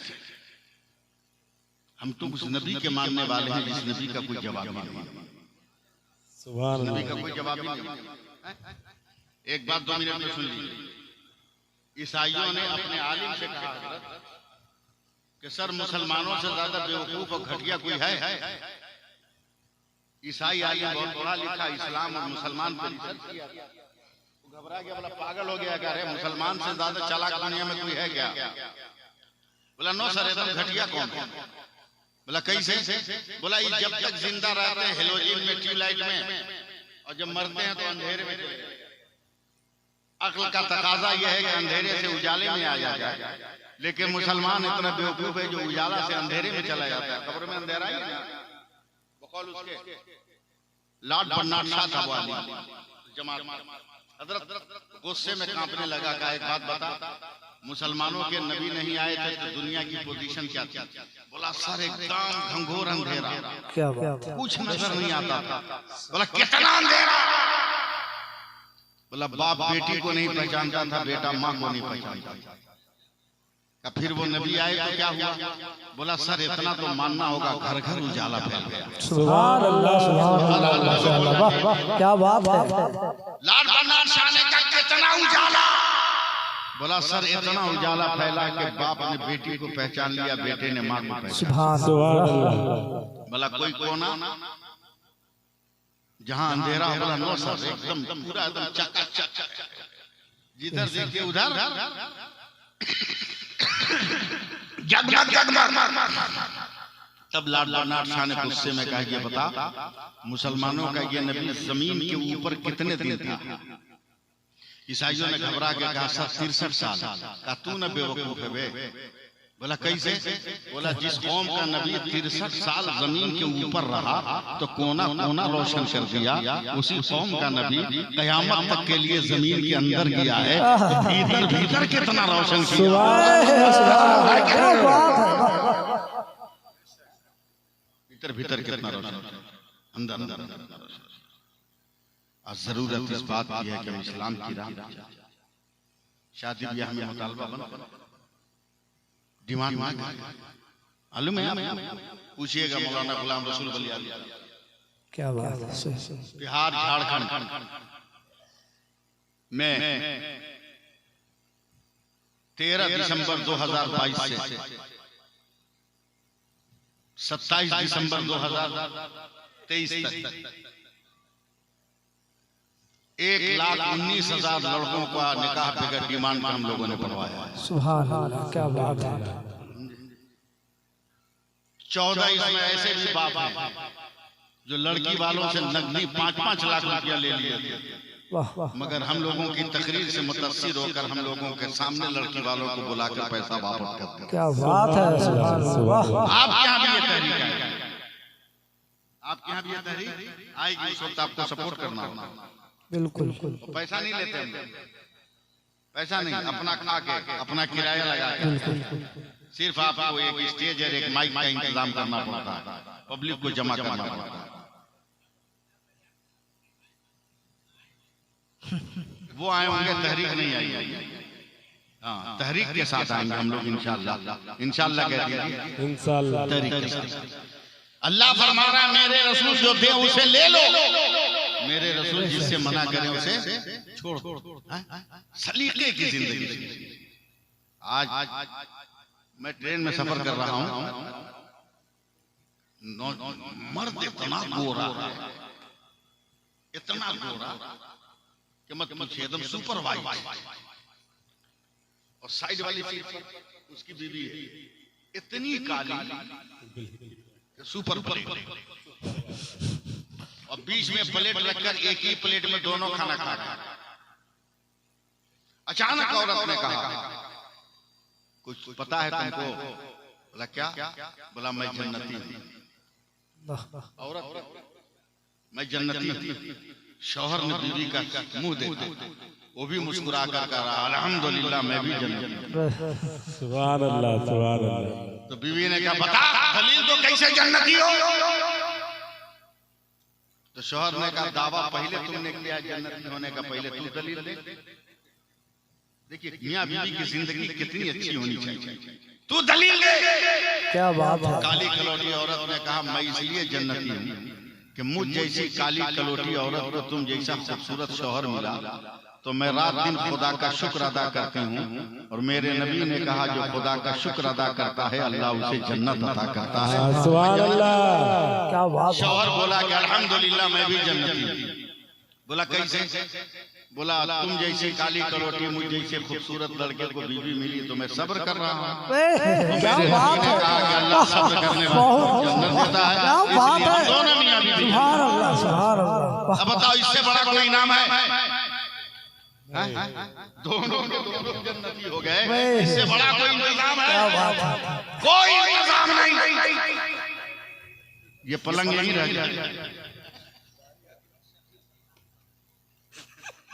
हम तो उस नबी के मानने वाले हैं जिस नबी का कोई जवाब नहीं, सुभान नबी अल्लाह। का कोई जवाब ही नहीं। एक बात 2 मिनट में सुन लीजिए। ईसाइयों ने अपने आलिम से कहा कि सर मुसलमानों से ज्यादा बेवकूफ और घटिया कोई है? ईसाई आलिम बहुत पढ़ा लिखा, इस्लाम और मुसलमान पर रिसर्च किया। घबरा गया, बोला पागल हो गया क्या? अरे मुसलमान से ज्यादा चालाक दुनिया में कोई है क्या? बोला नो सर, एकदम घटिया कौन? बोला कैसे? बोला जब तक जिंदा रहते हैं हेलोजिन में, ट्यूबलाइट में, और जब मरते हैं तो अंधेरे में। अक्ल का तकाजा यह है कि अंधेरे से उजाले में आ जाता है, लेकिन मुसलमान इतना बेवकूफ है जो उजाला से अंधेरे में चला जाता है। कब्र में अंधेरा ही ना। बकौल उसके लॉर्ड बर्नार्ड शॉ था वो आलिम जमात। हजरत गुस्से में कांपने लगा। का एक बात बता, मुसलमानों के नबी नहीं आए थे तो दुनिया की पोजीशन क्या थी? बोला सर एकदम घंघोर अंधेरा, क्या बात। कुछ नजर नहीं आता था। बोला कितना अंधेरा? बोला बाप बेटी को नहीं पहचानता था, बेटा माँ को नहीं पहचानता था। फिर वो नबी आए तो क्या हुआ? बोला सर इतना तो मानना होगा, घर घर उजाला फैल गया। सुभान अल्लाह, सुभान अल्लाह, क्या बात है। लॉर्ड बर्नार्ड शॉ ने कहा कितना उजाला? बोला सर इतना उजाला फैला कि बाप ने बेटी को पहचान लिया, बेटे ने माँ को पहचान। सुभान अल्लाह। बोला कोई कोना जहां अंधेरा? बोला नो सर, एकदम पूरा एकदम चकाचक, जिधर देखिए उधर जगमग जगमग। तब लॉर्ड बर्नार्ड शॉ ने गुस्से में कहा ये बता, मुसलमानों का ये नबी जमीन के ऊपर कितने दिन था? ईसाइयों ने घबरा के कहा सर 63 साल। कहा तू न बेवकूफ है बे। बोला कैसे? बोला जिस कौम का नबी 63 साल जमीन के ऊपर रहा तो कोना कोना रोशन कर दिया, उसी कौम का नबी कयामत तक के लिए जमीन के अंदर गया है, भीतर भीतर कितना रोशन किया। भीतर भीतर कितना रोशन, अंदर अंदर। और जरूरत इस बात की है कि हम इस्लाम की राह पर चलें। शादी ब्याह में मुतालबा बन डिमांड मालूम है आप पूछिएगा मौलाना गुलाम रसूल बलियाली, क्या बात है। बिहार झारखंड में 13 दिसंबर 2022 से 27 दिसंबर 2023 तक 1,19,000 लड़कों का निकाह बगैर डिमांड का हम लोगों ने पढ़वाया है। सुभान अल्लाह, क्या बात है। 14 इसमें ऐसे भी बाप हैं जो लड़की वालों से नकदी 5-5 लाख रुपया ले लिए थे, वाह वाह, मगर हम लोगों की तकरीर से मुतासिर होकर हम लोगों के सामने लड़की वालों को बुलाकर पैसा वापस करते हैं। क्या बात है। सुभान अल्लाह। आपके यहाँ भी ये तहरीक है, आपके यहाँ भी ये तहरीक आएगी, उस वक्त आपको सपोर्ट करना होगा। बिल्कुल। पैसा नहीं लेते हम, पैसा नहीं, अपना खा के अपना किराया लगा के सिर्फ आपको एक स्टेज और एक माइक का इंतजाम करना पड़ता है, पब्लिक को जमा करना पड़ता है। वो आए होंगे, तहरीक नहीं आई। हाँ, तहरीक के साथ आएंगे हम लोग इंशाअल्लाह। इंशाअल्लाह कह दीजिए, इंशाअल्लाह। तहरीक के साथ। अल्लाह फरमा रहा है मेरे रसूल जो दे उसे ले लो, मेरे रसूल जिससे मना करें उसे छोड़ दो। सलीके की जिंदगी। आज मैं ट्रेन में सफर कर रहा हूं, मर्द इतना गोरा है, इतना गोरा कि मत पूछिए, एकदम सुपर वाइट, और साइड वाली सीट पर उसकी बीवी है इतनी काली सुपर प्लेट, और बीच में प्लेट रखकर एक ही प्लेट में दोनों खाना खा रहे हैं। अचानक औरत ने कहा कुछ पता है तुमको? बोला क्या? बोला मैं जन्नती हूं। औरत मैं जन्नती हूं। शौहर ने बीवी का मुंह देखा, वो भी मुस्कुरा कर कहा अल्हम्दुलिल्लाह मैं भी जन्नती हूं। सुभान अल्लाह, सुभान अल्लाह। तो बीवी ने कहा बता दलील तो कैसे जन्नती हो? तो शौहर ने कहा दावा पहले तुमने किया जन्नती होने का, पहले तू दलील दे। देखिए मियां बीवी की जिंदगी कितनी अच्छी होनी चाहिए, तू दलील दे। क्या बात है। काली कलौटी औरत ने कहा मैं इसलिए जन्नती हूँ कि मुझ जैसी काली कलौटी औरत को तुम जैसा खूबसूरत शौहर मिला, तो मैं रात दिन खुदा का शुक्र अदा करती हूँ। और मेरे नबी ने कहा जो खुदा का शुक्र अदा करता है अल्लाह उसे जन्नत अता करता है। सुभान अल्लाह। क्या बात। शौहर बोला कि अल्हम्दुलिल्लाह मैं भी जन्नती हूँ। बोला कैसे? बोला तुम जैसी काली कलौटी मुझ जैसे खूबसूरत लड़के को बीवी मिली तो मैं सब्र कर रहा हूँ। क्या बात है। अल्लाह सब्र करने वालों को जन्नत देता है। क्या बात है। दोनों मियां बीवी। सुभान अल्लाह, सुभान अल्लाह। अब बताओ इससे बड़ा कोई इनाम है? दोनों जन्नती हो गए, इससे बड़ा कोई इंतजाम है? क्या बात है। कोई इंतजाम नहीं। ये पलंग यहीं रह गया,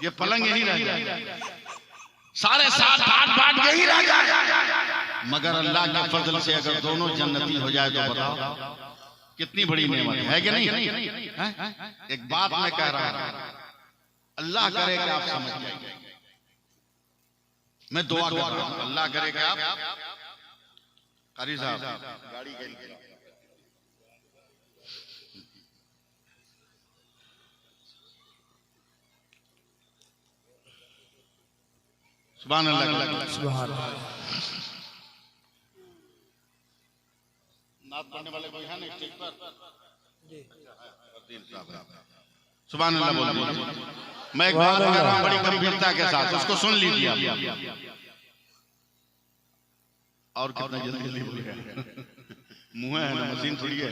ये पलंग यहीं रह गया, सारे 7-8 बाट यहीं रह जाए। मगर अल्लाह के फजल से अगर दोनों जन्नती हो जाए तो बताओ कितनी बड़ी नेमत है कि नहीं? एक बात मैं कह रहा हूं, अल्लाह करे कि आप समझ जाए। मैं दुआ कर रहा हूं अल्लाह करे कि आप कारी साहब गाड़ी गई। सुभान अल्लाह। सुभान अल्लाह। नात पढ़ने वाले कोई है ना स्टेज पर? सुभान अल्लाह बोलिए। मैं एक बात कर रहा हूं बड़ी गंभीरता के साथ, उसको सुन लीजिए आप। और कितना जल्दी बोलिए, मुंह है ना, मशीन थोड़ी है,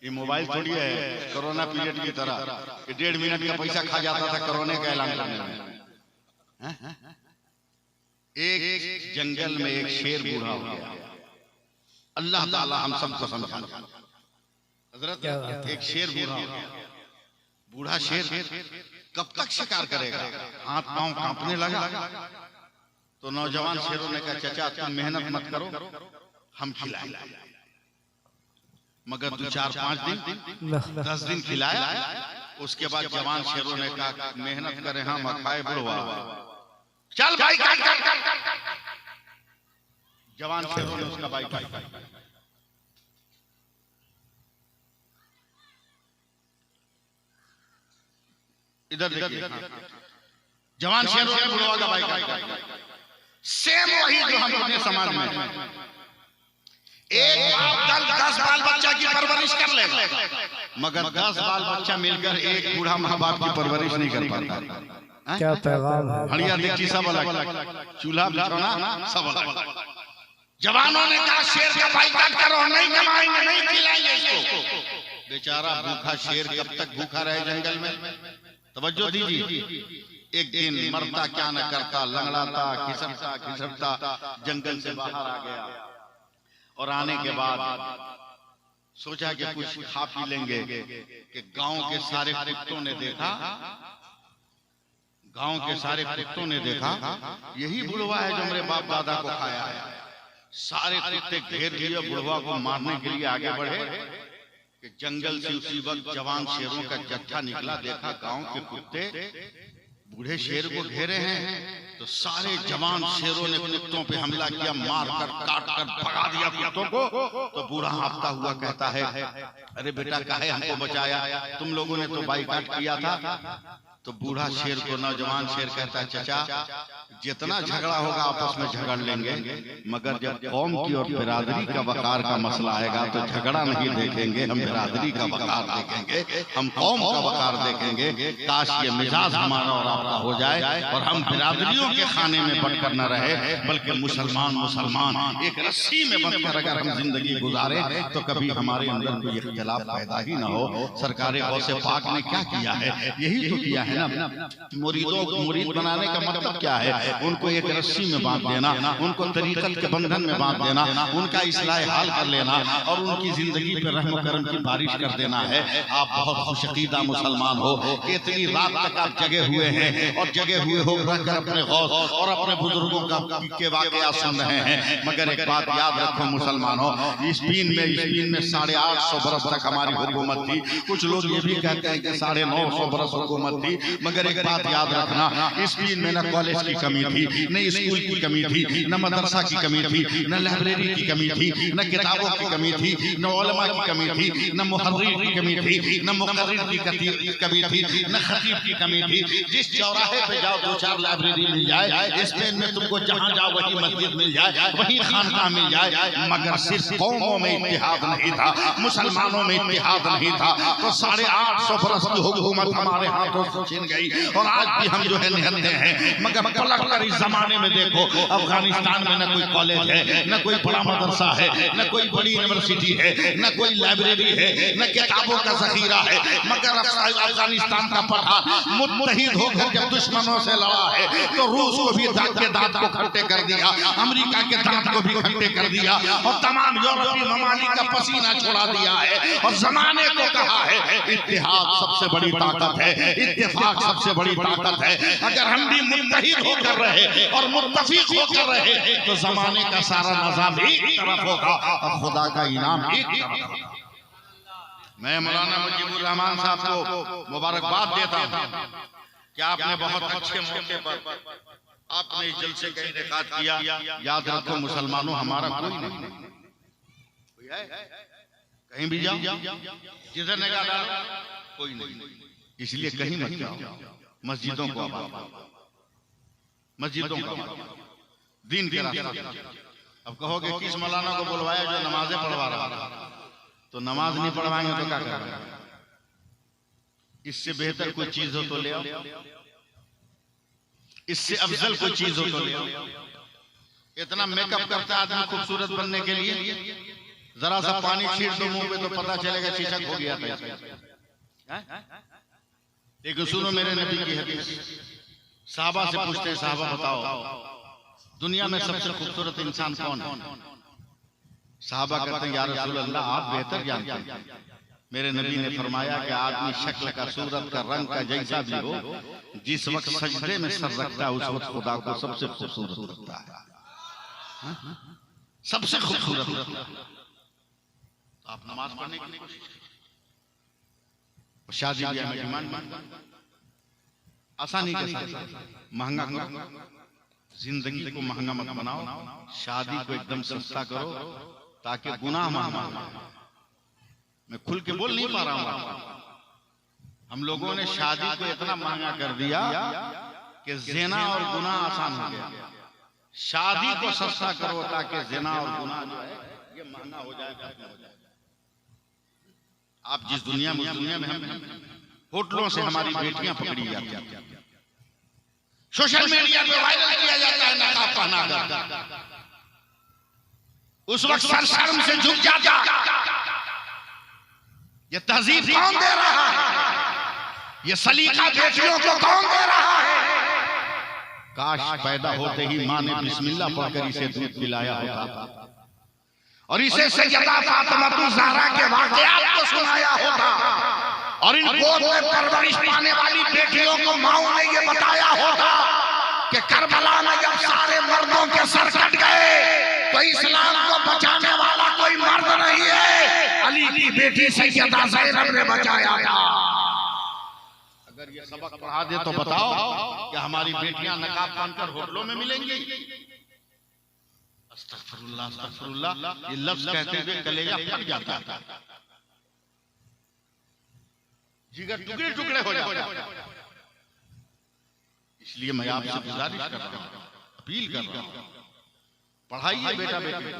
ये मोबाइल थोड़ी है। कोरोना पीरियड की तरह 1.5 मिनट का पैसा खा जाता था कोरोना का ऐलान करने में। एक जंगल में एक शेर बूढ़ा हो गया। अल्लाह ताला हम सबको समझा। हजरत एक शेर बूढ़ा हो गया। बूढ़ा शेर कब तक शिकार करेगा? हाथ पांव कांपने लगा। तो नौजवान शेरों ने कहा चाचा तुम मेहनत मत करो, हम खिलाएंगे। मगर 2, 4, 5 दिन 10 दिन खिलाया, उसके बाद जवान शेरों ने कहा मेहनत करें हम खाए बुढ़वा, चल भाई काट काट काट। जवान शेरों ने उसका भाई काट। इधर देखिए, जवान शेरों ने बुढ़वा का भाई काट। सेम वही जो हम अपने समाज में एक बाप 10 बाल बच्चा की परवरिश कर लेगा, मगर 10 बाल बच्चा मिलकर एक बूढ़ा माँ बाप की परवरिश नहीं कर पाता। क्या पैगाम है। हड़िया देखी सब अलग, चूल्हा बिछौना सब अलग। जवानों ने कहा शेर का बाइकाट करो, नहीं कमाएंगे, नहीं खिलाएंगे इसको। बेचारा भूखा शेर कब तक भूखा रहे जंगल में? तवज्जो दीजिए। एक दिन मरता क्या न करता, लंगड़ाता खिसकता खिसकता जंगल से बाहर आ गया, और आने के बाद सोचा कि कुछ खा पी लेंगे कि गांव के सारे कुत्तों ने देखा, गांव के सारे कुत्तों ने देखा यही बुढ़वा है जो मेरे बाप दादा को खाया है। सारे कुत्ते घेर लिए, बुढ़वा को मारने के लिए आगे बढ़े कि जंगल से उसी वक्त जवान शेरों का जत्था निकला। देखा गांव के कुत्ते बूढ़े शेर को घेरे हैं, तो सारे जवान शेरों ने कुत्तों पे हमला किया, मार कर काट कर भगा दिया कुत्तों को। तो बूढ़ा हाँफता हुआ कहता है अरे बेटा काहे हमको बचाया, तुम लोगों ने तो बाइकाट किया था। तो बूढ़ा शेर को नौजवान शेर कहता है चाचा जितना झगड़ा होगा आपस में झगड़ लेंगे, मगर जब कौम की और बिरादरी का वकार का मसला आएगा तो झगड़ा नहीं देखेंगे, हम बिरादरी का वकार देखेंगे, हम कौम का वकार देखेंगे। काश ये मिजाज हमारा और आपका हो जाए और हम बिरादरियों के खाने में बंटकर न रहे, बल्कि मुसलमान मुसलमान एक रस्सी में बंधकर अगर हम जिंदगी गुजारे तो कभी हमारे अंदर कोई इख्तिलाफ पैदा ही न हो। सरकार गौसे पाक ने क्या किया है, यही तो किया है ना। मुरीदों को मुरीद बनाने का मतलब क्या है? उनको एक रस्सी में बांध देना, उनको तरीकत के बंधन में बांध देना, उनका इस्लाह हाल कर लेना और उनकी जिंदगी पर रहम करम की बारिश कर देना है। आप बहुत खुशकीदा मुसलमान हो कि इतनी रात तक आप जगे हुए हैं और जगे हुए होकर अपने गौस और अपने बुजुर्गों का के वाकया सुन रहे हैं। मगर एक बात याद रखो मुसलमानों, स्पेन में 850 बरस तक हमारी हुकूमत थी। कुछ लोग ये भी कहते हैं कि 950 बरस हुकूमत थी, मगर एक बात याद रखना, स्पेन में न कॉलेज की कमी थी, न स्कूल की कमी थी, न मदरसा की कमी थी, न लाइब्रेरी की कमी थी, न किताबों की कमी थी, न उलमा की कमी थी, न मुहर्रिर की कमी थी, न मुकर्रिर की कमी थी, न खतीब की कमी थी। जिस चौराहे पे जाओ 2-4 लाइब्रेरी मिल जाए, स्पेन में तुमको जहां जाओ वही मस्जिद मिल जाए, वही खानका मिल जाए, मगर सिर्फ कौमों में इत्तेहाद नहीं था, मुसलमानों में इत्तेहाद नहीं था। तो 850 बरस की हुकूमत हमारे हाथों से छिन गई और आज भी हम जो है निहत्ते हैं। मगर पलट कर इस जमाने में देखो, अफगानिस्तान में न कोई कॉलेज है, न कोई बड़ा मदरसा है, न कोई बड़ी यूनिवर्सिटी है, न कोई लाइब्रेरी है, न किताबों का जखीरा है। मगर अफगानिस्तान का पठान मुत्तहिद होकर जब दुश्मनों से लड़ा है तो रूस को भी दांत के दांत को खट्टे कर दिया, अमेरिका के दांत को भी खट्टे कर दिया और तमाम यूरोपीय ममालिक का पसीना छोड़ा दिया है और जमाने को कहा है इत्तेहाद सबसे बड़ी ताकत है, इत्तेफाक सबसे बड़ी ताकत है। अगर हम भी मुत्तहिद होकर रहे और मुत्तफिक होकर रहे तो जमाने का सारा निजाम एक तरफ होगा और खुदा का इनाम एक तरफ होगा। मैं मौलाना मुजीबुर रहमान साहब को मुबारकबाद देता हूं कि आपने बहुत अच्छे मौके पर आपने इस जलसे का इनेकाद किया। याद रखो मुसलमानों, हमारा कोई नहीं, कोई है कहीं भी जाओ, जिधर निगाह डालो कोई नहीं, इसलिए कहीं मत जाओ। मस्जिदों को मस्जिदों का दीन के रास्ते। अब कहोगे किस मौलाना को बुलवाया जो नमाजें पढ़वा रहा, तो नमाज नहीं पढ़वाएंगे तो क्या करेंगे? इससे बेहतर कोई चीज हो तो ले आओ, इससे अफजल कोई चीज हो तो ले आओ। इतना मेकअप करता है आदमी खूबसूरत बनने के लिए, जरा सा पानी छीट दो मुंह पे तो पता चलेगा चीचक हो गया था। लेकिन सुनो मेरे नबी की हदीस, साहबा से पूछते हैं साहबा बताओ दुनिया में सबसे खूबसूरत इंसान कौन है? साहबा कहते हैं या रसूल अल्लाह आप बेहतर जानते हैं। मेरे नबी ने फरमाया कि आदमी शक्ल का, सूरत का, रंग का जैसा भी हो, जिस वक्त सजदे में सर रखता है उस वक्त खुदा को सबसे खूबसूरत लगता है, सबसे खूबसूरत लगता है। तो आप नमाज पढ़ने की कोशिश शादी ब्याह में डिमांड आसानी के साथ महंगा करो, जिंदगी को महंगा मत बनाओ, शादी को एकदम सस्ता करो ताकि गुनाह महंगा हो। मैं खुल के बोल नहीं पा रहा हूं। हम लोगों ने शादी को इतना महंगा कर दिया कि ज़िना और गुनाह आसान हो गया। शादी को सस्ता करो ताकि ज़िना और गुनाह जो है ये महंगा हो जाए। आप जिस दुनिया में, उस दुनिया में हम होटलों से हमारी बेटियां पकड़ी जाती हैं, सोशल मीडिया पे वायरल किया जाता है नकाब पहनाकर, उस वक्त सर शर्म से झुक जाता। ये तहजीब कौन दे रहा है? ये सलीका बेटियों को कौन दे रहा है? काश पैदा होते ही मां ने बिस्मिल्लाह पढ़कर इसे दूध पिलाया होता और इसे सैयदा फातिमा ज़हरा के वाक़यात को सुनाया होता और इन गोद में परवरिश पाने वाली बेटियों को माओ ने ये बताया होता कि करबला में जब सारे मर्दों के सर कट गए तो इस्लाम को बचाने वाला कोई मर्द नहीं है, अली की बेटी सैयदा ज़ैनब ने बचाया था। अगर ये सबक पढ़ा दे तो बताओ कि हमारी बेटियां नकाब पहनकर होटलों में मिलेंगी? अस्तगफिरुल्लाह, अस्तगफिरुल्लाह, ये लफ्ज कहते हुए कलेजा फट जाता है, जिगर टुकड़े टुकड़े हो जाते हैं। इसलिए मैं आपसे गुजारिश कर रहा हूं, अपील कर रहा हूं, पढ़ाइए बेटा बेटी,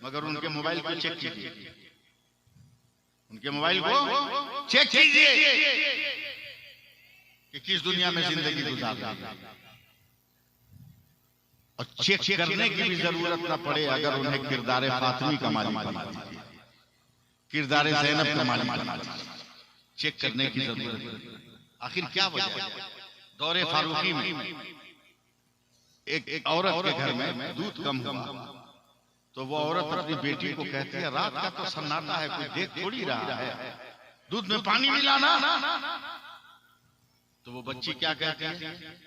मगर उनके मोबाइल को चेक कीजिए, उनके मोबाइल को चेक कीजिए कि किस दुनिया में जिंदगी गुजार रहा है। और चेक करने की भी जरूरत न पड़े अगर उन्हें किरदार फातिमी का मालिक बना दीजिए, किरदार ज़ैनब का मालिक बना दीजिए। चेक करने की जरूरत है। आखिर क्या वजह? दौरे फारूकी में एक औरत के घर में दूध कम हुआ तो वो औरत अपनी बेटी को कहती है, रात का तो सन्नाटा है, कोई देख थोड़ी रहा है, दूध में पानी मिलाना। तो वो बच्ची क्या कहती है,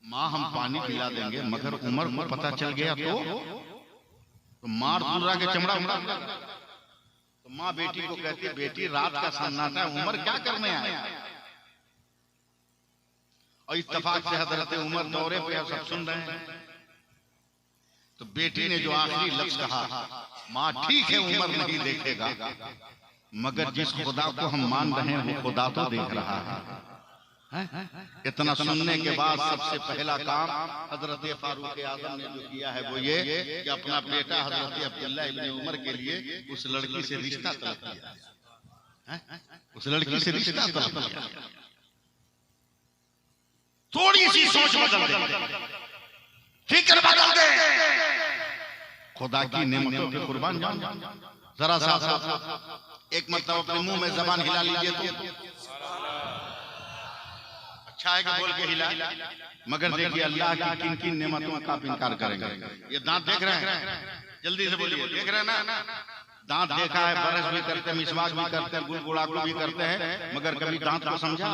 माँ हम पानी पिला देंगे मगर उमर को पता चल गया तो मार दूसरा के चमड़ा उमड़ा। तो माँ बेटी को कहती है, बेटी रात का सन्नाटा है, उमर क्या करने आया? और इत्तेफाक से हजरत उमर दौरे पे सब सुन रहे हैं। तो बेटी ने जो आखिरी लफ्ज कहा, माँ ठीक है उमर नहीं देखेगा मगर जिस खुदा को हम मान रहे हैं वो खुदा तो देख रहा है। इतना सुनने के बाद सबसे पहला काम हजरत फारूक आजम ने जो किया है वो ये कि अपना बेटा हजरत अब्दुल्लाह इब्न उमर के लिए उस लड़की से रिश्ता तलब किया, उस लड़की से रिश्ता तलब किया। थोड़ी सी सोच बदल दे, फिक्र बदल दे, खुदा की नेमतों के कुर्बान जान। जरा सा एक मतलब अपने मुंह में जबान हिला लीजिए तो अच्छा है कि बोल के हिला, मगर देखिए अल्लाह की किन किन नेमतों का आप इनकार करेंगे। ये दांत देख रहे हैं, जल्दी से बोलिए, देख रहे हैं ना? दांत देखा है, ब्रश भी करते हैं, मिसवाक भी करते हैं, गुड़गुड़ाकू भी करते हैं, मगर कभी दांत को समझा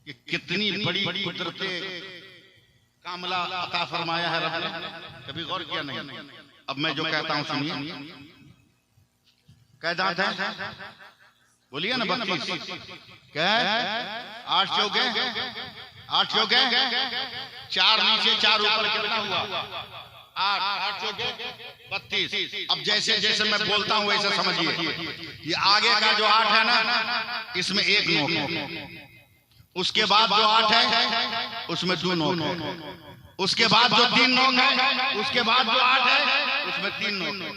कि कितनी बड़ी कुदरते कामला अता फरमाया है रब ने? कभी गौर किया नहीं? अब मैं जो कहता हूं सुनिए। कै दांत है? बोलिए ना। 32 क्या? 8 चौके 8 चौके 4 नीचे 4 ऊपर कितना हुआ? 8 चौके 32। अब जैसे जैसे मैं बोलता हूं वैसे समझिए। ये आगे का जो 8 है ना, इसमें एक नोक है, उसके बाद जो 8 है उसमें 2 नोक है, उसके बाद जो 3 नोक है, उसके बाद जो 8 है उसमें 3 नोक है,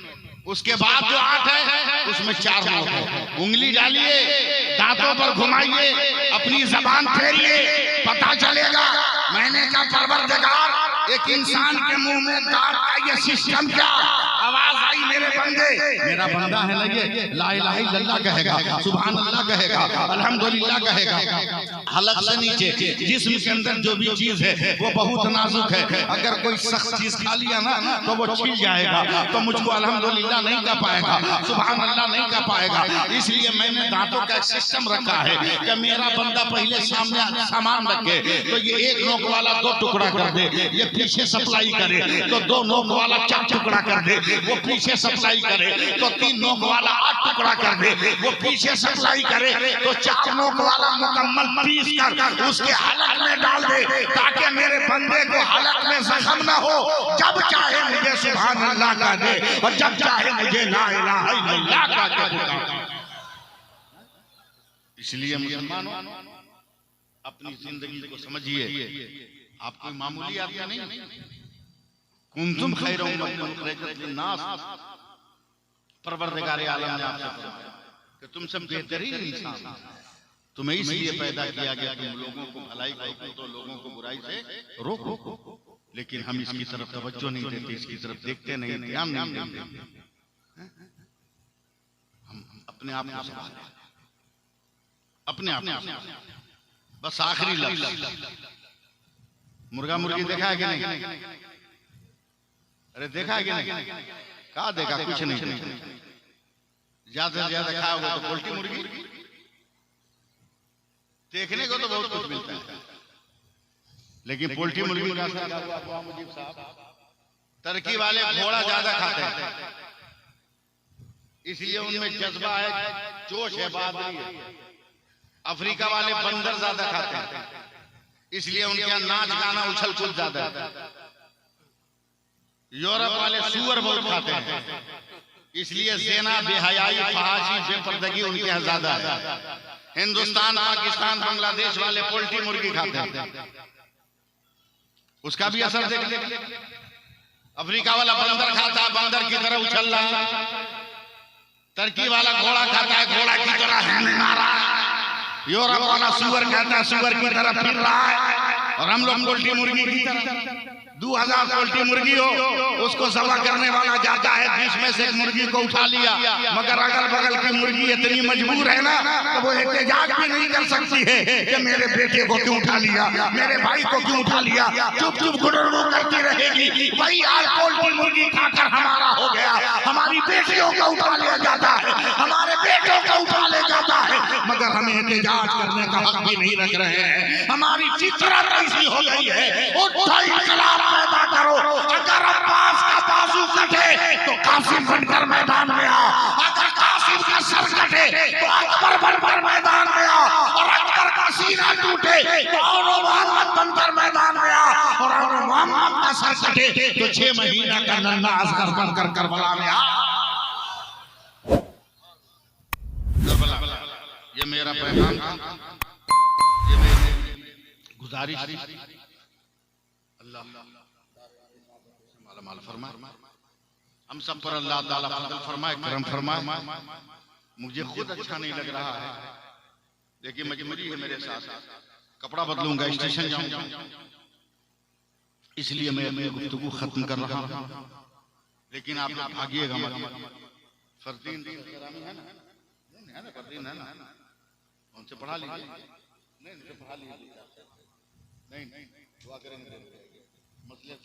उसके बाद जो 8 है उसमें 4 नोक है। उंगली डालिए, दांतों पर घुमाइए, अपनी जबान फेरिए, पता चलेगा मैंने कहा परवरदिगार एक इंसान के मुंह में दांत का ये सिस्टम क्या? आवाज आई मेरे बंदे, मेरा बंदा है ना ये, ला इलाहा इल्लल्लाह कहेगा, सुभान अल्लाह कहेगा, अल्हम्दुलिल्लाह कहेगा। हलक से नीचे जिस्म के अंदर जो भी चीज है वो बहुत नाजुक है, अगर कोई सख्त चीज खा लिया ना तो वो छिल जाएगा, तो मुझको अल्हम्दुलिल्लाह नहीं कह पाएगा, सुभान अल्लाह नहीं कह पाएगा। इसलिए मैंने दांतों का सिस्टम रखा है कि मेरा बंदा पहले सामने सामान रखे तो ये एक नोक वाला 2 टुकड़ा कर दे, ये पीछे सप्लाई करे तो 2 नोक वाला 4 टुकड़ा कर दे, वो पीछे सप्लाई सप्लाई करे तो 3 नोक वाला 8 टुकड़ा कर दे, वो पीछे सप्लाई करे तो 4 नोक वाला मुकम्मल पीस कर उसके हलक में डाल दे, ताकि मेरे बंदे को हलक में जख्म ना हो। जब चाहे मुझे सुभान अल्लाह का दे और जब चाहे मुझे ला इलाहा इल्लल्लाह का दे। इसलिए मुसलमानों, अपनी जिंदगी को समझिए, आप कोई मामूली आदमी नहीं। कुंतुम खैर उम्मतिन उखरिजत लिन्नास, परवरदिगार आलम ने आपसे फरमाया कि तुम सब बेहतरीन इंसान, तुम्हें इसलिए पैदा किया गया तुम लोगों को भलाई का हुक्म दो, लोगों को बुराई से रोको। लेकिन हम इसकी तरफ तवज्जो नहीं देते, इसकी तरफ देखते नहीं, ध्यान नहीं देते। हम अपने आप को संभालें, अपने आप। बस आखिरी लफ्ज, मुर्गा मुर्गी देखा है कि नहीं? अरे देखा है कि नहीं? कहा देखा? कुछ नहीं देखा। ज्यादा से ज्यादा खाओगे तो पोल्ट्री मुर्गी, देखने को तो बहुत कुछ मिलता है, लेकिन पोल्ट्री मुर्गी का टर्की वाले घोड़ा ज्यादा खाते हैं, इसलिए उनमें जज्बा है, जोश है, बहादुरी है। अफ्रीका वाले बंदर ज्यादा खाते हैं, इसलिए उनके यहाँ नाच गाना उछल कूद ज्यादा है। यूरोप वाले सुअर बहुत खाते हैं, इसलिए सेना बेहयाई फहाशी बेपर्दगी उनके यहाँ ज्यादा है। हिंदुस्तान पाकिस्तान बांग्लादेश वाले पोल्ट्री मुर्गी खाते हैं, उसका भी असर देख। अफ्रीका वाला बंदर खाता है, बंदर की तरह उछल रहा है। टर्की वाला घोड़ा खाता है, घोड़ा की तरह हिंडा रहा है। यूरोप वाला सुअर खाता है, सुअर की तरह फिर रहा है। और हम लोग पोल्ट्री मुर्गी की तरह 2000 पोल्ट्री मुर्गी हो, उसको जबा करने वाला जाता है, 20 में से एक मुर्गी को उठा लिया, मगर अगल बगल की मुर्गी इतनी मजबूर है ना तो वो एहतजाज भी नहीं कर सकती है कि मेरे बेटे को क्यों उठा लिया, मेरे भाई को क्यों उठा लिया। चुप चुप गुड़गुड़ करती रहेगी। वही आज पोल्ट्री मुर्गी खाकर हमारा हो गया, हमारी बेटियों को उठा लिया जाता है, हमारे बेटों को उठा लिया जाता है, मगर हम एहतजाज करने का हक भी नहीं रख रहे हैं। हमारी फितरत ऐसी हो गई है। पैदा करो, अगर अब्बास का बाजू कटे तो कासिम बनकर मैदान में आ, अगर कासिम का सर कटे तो अकबर बनकर मैदान में आ, और अकबर का सीना टूटे तो औरो मोहम्मद बनकर मैदान में आ, और औरो मोहम्मद का सर कटे तो 6 महीना का नन्हा असगर बनकर करबला में आ। ये मेरा पैगाम था, ये मेरी गुजारिश थी। अल्लाह माल फरमाए, हम सब पर अल्लाह ताला फजल फरमाए, करम फरमाए। मुझे खुद अच्छा नहीं लग रहा है, लेकिन मजबूरी है मेरे साथ। कपड़ा बदलूंगा, स्टेशन जाऊंगा, इसलिए मैं अपनी गुफ्तगू खत्म कर रहा हूं। लेकिन आप लोग भागिएगा मत। फरदीन है ना, फरदीन है ना, उनसे पढ़ा लीजिए। नहीं, उनसे पढ़ा लीजिए। नहीं, दुआ करेंगे, मसले